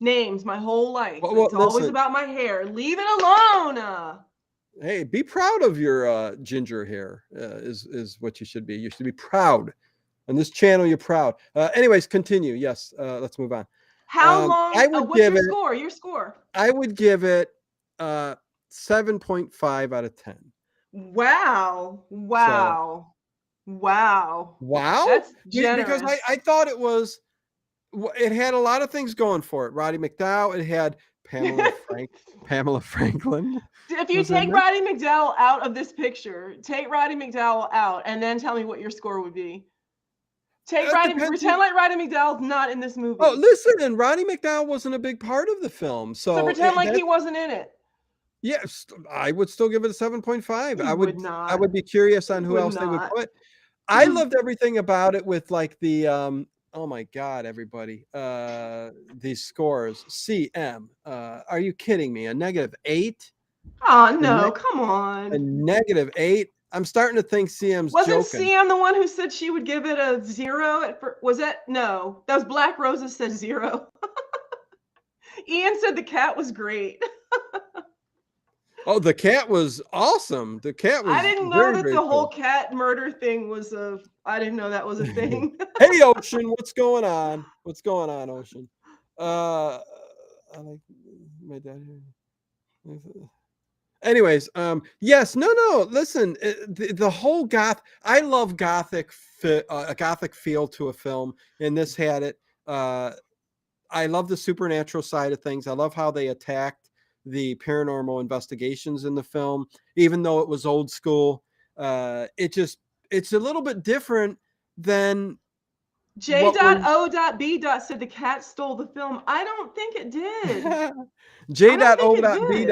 names my whole life. It's always about my hair. Leave it alone. Hey, be proud of your ginger hair. Is what you should be. You should be proud. On this channel, you're proud. Anyways, continue. Yes, let's move on. How long? What's your score? Your score? I would give it 7.5 out of 10. Wow. Wow. Wow. Wow. That's generous. Because I thought it had a lot of things going for it. Roddy McDowell. It had Pamela Franklin. If you take Roddy McDowell out of this picture, take Roddy McDowell out, and then tell me what your score would be. Pretend like Roddy McDowell's not in this movie. Oh, listen, and Roddy McDowell wasn't a big part of the film. So pretend like he wasn't in it. Yes, I would still give it a 7.5. I would be curious on who else they would put. I loved everything about it with like the oh my God, everybody. These scores. CM. Are you kidding me? A -8? Oh no, come on. A -8. I'm starting to think CM's Wasn't joking. CM the one who said she would give it a 0? Was that? No, that was Black Rosa said 0. Ian said the cat was great. Oh, the cat was awesome. The cat was. I didn't know that the whole cat murder thing was I didn't know that was a thing. Hey, Ocean, what's going on? What's going on, Ocean? I like my dad here. Anyways, yes, no. Listen, the whole I love gothic feel to a film, and this had it. I love the supernatural side of things. I love how they attacked the paranormal investigations in the film, even though it was old school. It's a little bit different than J.O.B. said the cat stole the film. I don't think it did. J.O.B.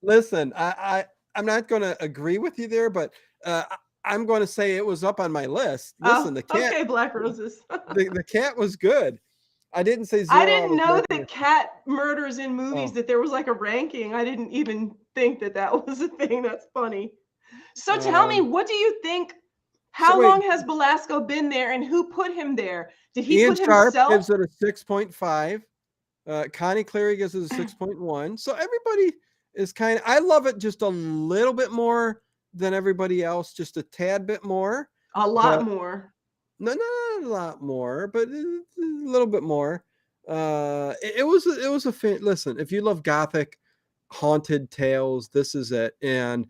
Listen, I'm not going to agree with you there, but I'm going to say it was up on my list. Listen, the cat. Okay, Black Roses. the cat was good. I didn't say 0. I didn't know that cat murders in movies, that there was like a ranking. I didn't even think that was a thing. That's funny. So tell me, what do you think? How long has Velasco been there, and who put him there? Did he put himself? Sharp gives it a 6.5. Connie Cleary gives it a 6.1. So everybody, is kind of, I love it just a little bit more than everybody else, just a tad bit more. A lot But more. no, not a lot more, but a little bit more. It was a listen, if you love gothic haunted tales, this is it. And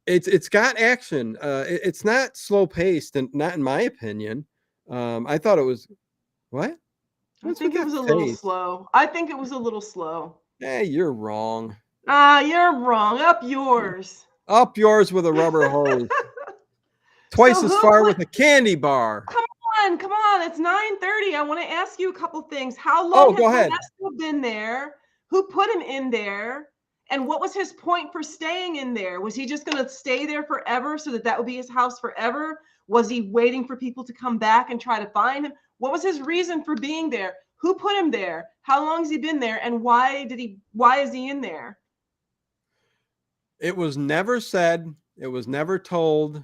it's got action. It's not slow paced, and not in my opinion. I thought it was what? I What's with think it that was a little face? slow. I think it was a little slow. Hey, you're wrong. Ah, you're wrong. Up yours. Up yours with a rubber hose. Twice So as who far put with a candy bar. come on, it's 9:30. I want to ask you a couple things. How Oh, long had go ahead. Gillespie been there? Who put him in there? And what was his point for staying in there? Was he just going to stay there forever so that that would be his house forever? Was he waiting for people to come back and try to find him? What was his reason for being there? Who put him there? How long has he been there? And why is he in there? It was never said. It was never told.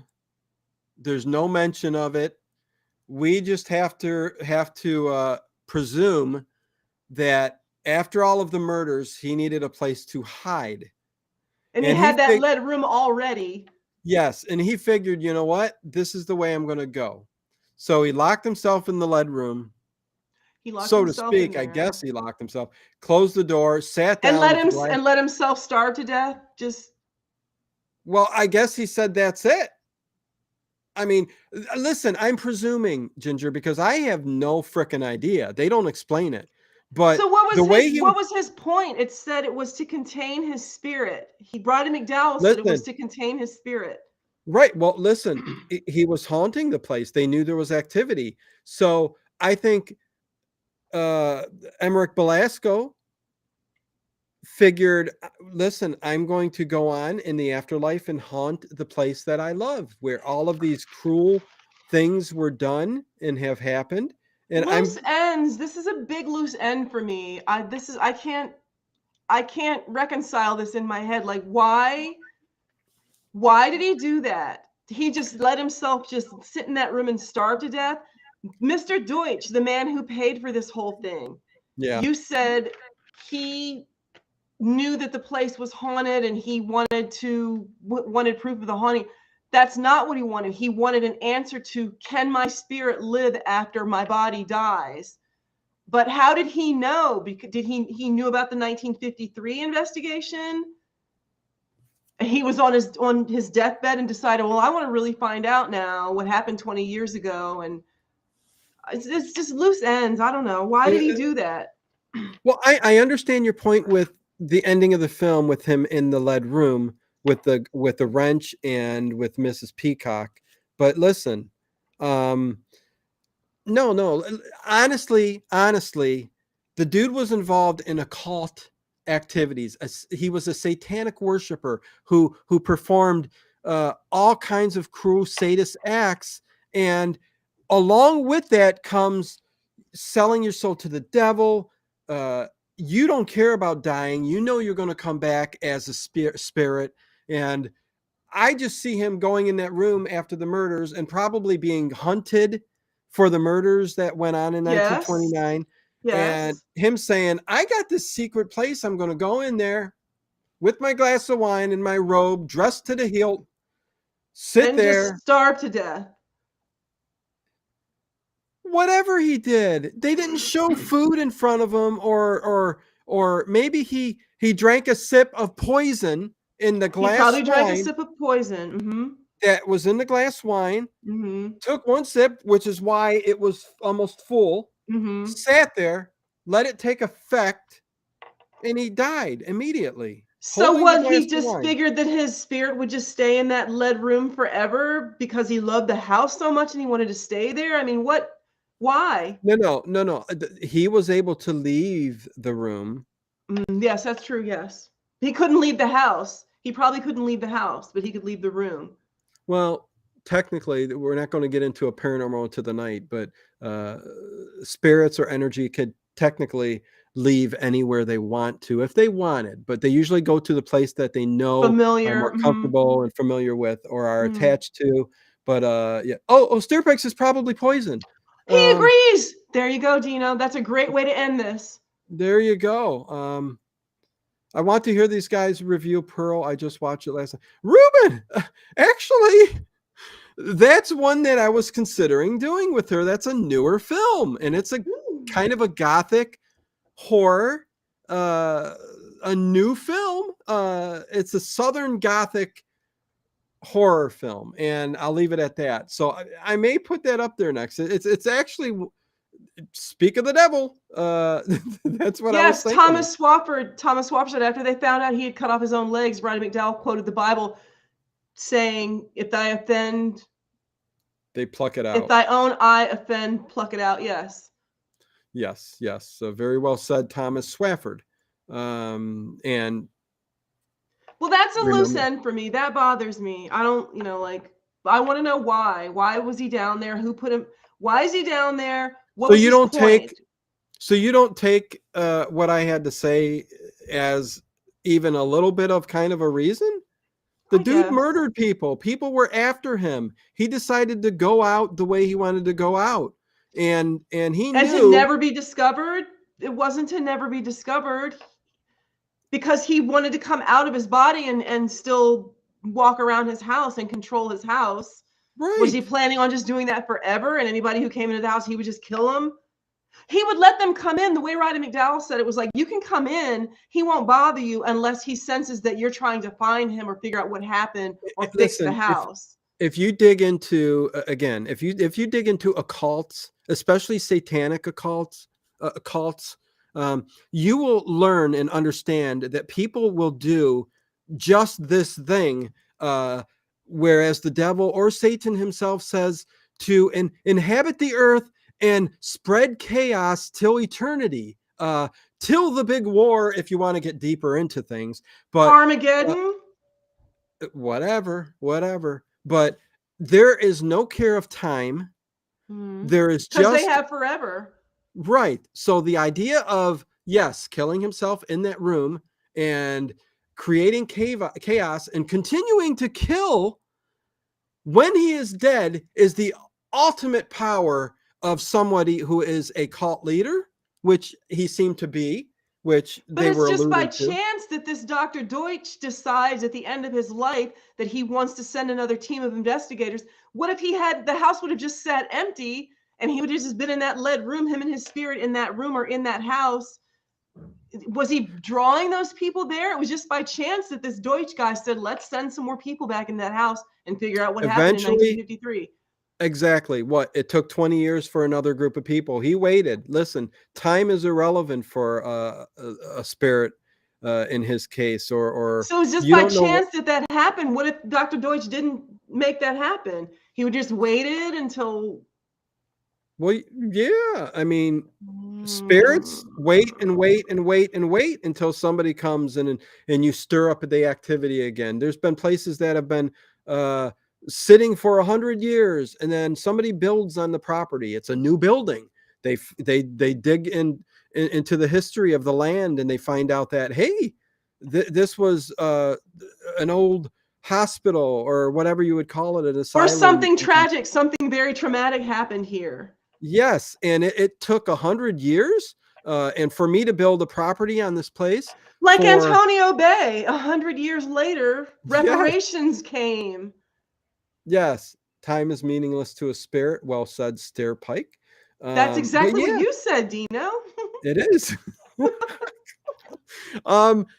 There's no mention of it. We just have to presume that after all of the murders, he needed a place to hide. And he And had that lead room already. yes, and he figured, you know what? This is the way I'm going to go. So he locked himself in the lead room, He locked so to himself in speak. I there. guess he locked himself, closed the door, sat And down let with him glass. and let himself starve to death. Just Well, I guess he said that's it. I mean, listen, I'm presuming, Ginger, because I have no frickin' idea. They don't explain it. But so what the way was his point? It said it was to contain his spirit. Roddy McDowell said it was listen, to contain his spirit. right. Well, listen, he was haunting the place. They knew there was activity. So I think Emmerich Belasco figured, listen, I'm going to go on in the afterlife and haunt the place that I love, where all of these cruel things were done and have happened. And Loose ends. This is a big loose end for me. I can't reconcile this in my head. Like, why did he do that? He just let himself just sit in that room and starve to death. Mr. Deutsch, the man who paid for this whole thing, yeah, you said he knew that the place was haunted and he wanted proof of the haunting. That's not what he wanted. He wanted an answer to, can my spirit live after my body dies? But how did he know? Because he knew about the 1953 investigation? He was on his deathbed and decided, well, I want to really find out now what happened 20 years ago. And it's just loose ends. I don't know. Why did he do that? well, I understand your point with the ending of the film with him in the lead room with the wrench and with Mrs. Peacock. But listen, no, honestly, the dude was involved in occult activities. He was a satanic worshiper who performed all kinds of cruel sadist acts, and along with that comes selling your soul to the devil. You don't care about dying. You know you're going to come back as a spirit. And I just see him going in that room after the murders and probably being hunted for the murders that went on in 1929. And Yes. him saying, I got this secret place. I'm going to go in there with my glass of wine and my robe, dressed to the hilt, sit And there. just starve to death. Whatever he did, they didn't show food in front of him, or maybe he drank a sip of poison in the He glass probably drank a wine sip of poison. Mm-hmm. that was in the glass wine, Mm-hmm. took one sip, which is why it was almost full, Mm-hmm. sat there, let it take effect, and he died immediately. So Holding the what, glass he of just wine. figured that his spirit would just stay in that lead room forever because he loved the house so much and he wanted to stay there? I mean, why? No. He was able to leave the room. Yes, that's true. Yes. He couldn't leave the house. He probably couldn't leave the house, but he could leave the room. Well, technically, we're not going to get into a paranormal to the night, but spirits or energy could technically leave anywhere they want to if they wanted, but they usually go to the place that they know are Familiar. more comfortable and familiar with or are Mm. attached to. But yeah. Oh, Stirpix is probably poison. He agrees. There you go, Dino. That's a great way to end this. There you go. I want to hear these guys review Pearl. I just watched it last night. Ruben, actually, that's one that I was considering doing with her. That's a newer film, and it's a kind of a gothic horror, a new film. It's a Southern Gothic horror film, and I'll leave it at that. So I may put that up there next. It's actually, speak of the devil. That's what I was thinking. Thomas Swafford said after they found out he had cut off his own legs, Roddy McDowell quoted the Bible saying, "If thy offend, they pluck it out. If thy own eye offend, pluck it out." Yes. So very well said, Thomas Swafford. And well, that's a loose end for me. That bothers me. I don't, I want to know why. Why was he down there? Who put him? Why is he down there? What was his point? So you don't take what I had to say as even a little bit of kind of a reason? The dude murdered people. People were after him. He decided to go out the way he wanted to go out. And he knew. And to never be discovered? It wasn't to never be discovered. Because he wanted to come out of his body and still walk around his house and control his house. Right. Was he planning on just doing that forever? And anybody who came into the house, he would just kill them? He would let them come in. The way Roddy McDowell said it was like, you can come in. He won't bother you unless he senses that you're trying to find him or figure out what happened or fix the house. If you dig into, again, if you dig into occults, especially satanic occults, you will learn and understand that people will do just this thing, whereas the devil or Satan himself says to inhabit the earth and spread chaos till eternity, till the big war, if you want to get deeper into things. But Armageddon? Whatever. But there is no care of time. There is just... Because they have forever. Right. So the idea of, yes, killing himself in that room and creating chaos and continuing to kill when he is dead is the ultimate power of somebody who is a cult leader, which he seemed to be, which they were alluding to. But it's just by chance that this Dr. Deutsch decides at the end of his life that he wants to send another team of investigators. What if the house would have just sat empty and he would have just been in that lead room, him and his spirit in that room or in that house? Was he drawing those people there? It was just by chance that this Deutsch guy said, let's send some more people back in that house and figure out what happened in 1953. Exactly. What? It took 20 years for another group of people. He waited. Listen, time is irrelevant for a spirit in his case. Or so it's just by chance that happened. What if Dr. Deutsch didn't make that happen? He would just waited until... Well, yeah. I mean, spirits wait until somebody comes in and you stir up the activity again. There's been places that have been sitting for 100 years, and then somebody builds on the property. It's a new building. They dig into the history of the land, and they find out that, hey, this was an old hospital or whatever you would call it, an asylum. Or something tragic, something very traumatic happened here. Yes, and it took 100 years, and for me to build a property on this place. Like Antonio Bay, 100 years later, reparations came. Yes, time is meaningless to a spirit. Well said, Stair Pike. That's exactly what you said, Dino. It is.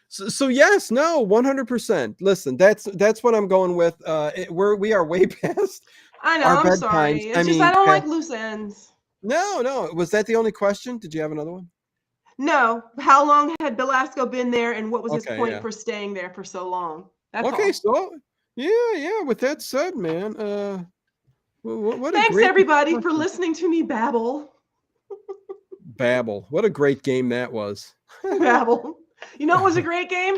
So yes, no, 100%. Listen, that's what I'm going with. We are way past. I know. I'm sorry. It's just I don't like loose ends. No. Was that the only question? Did you have another one? No. How long had Belasco been there, and what was his point for staying there for so long? That's all. So yeah. With that said, man, thanks everybody for listening to me babble. Babble. What a great game that was. Babble. You know what was a great game?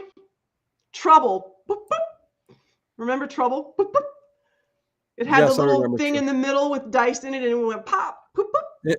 Trouble. Boop, boop. Remember Trouble? Boop, boop. It had the little thing in the middle with dice in it, and it went pop. Boop, boop.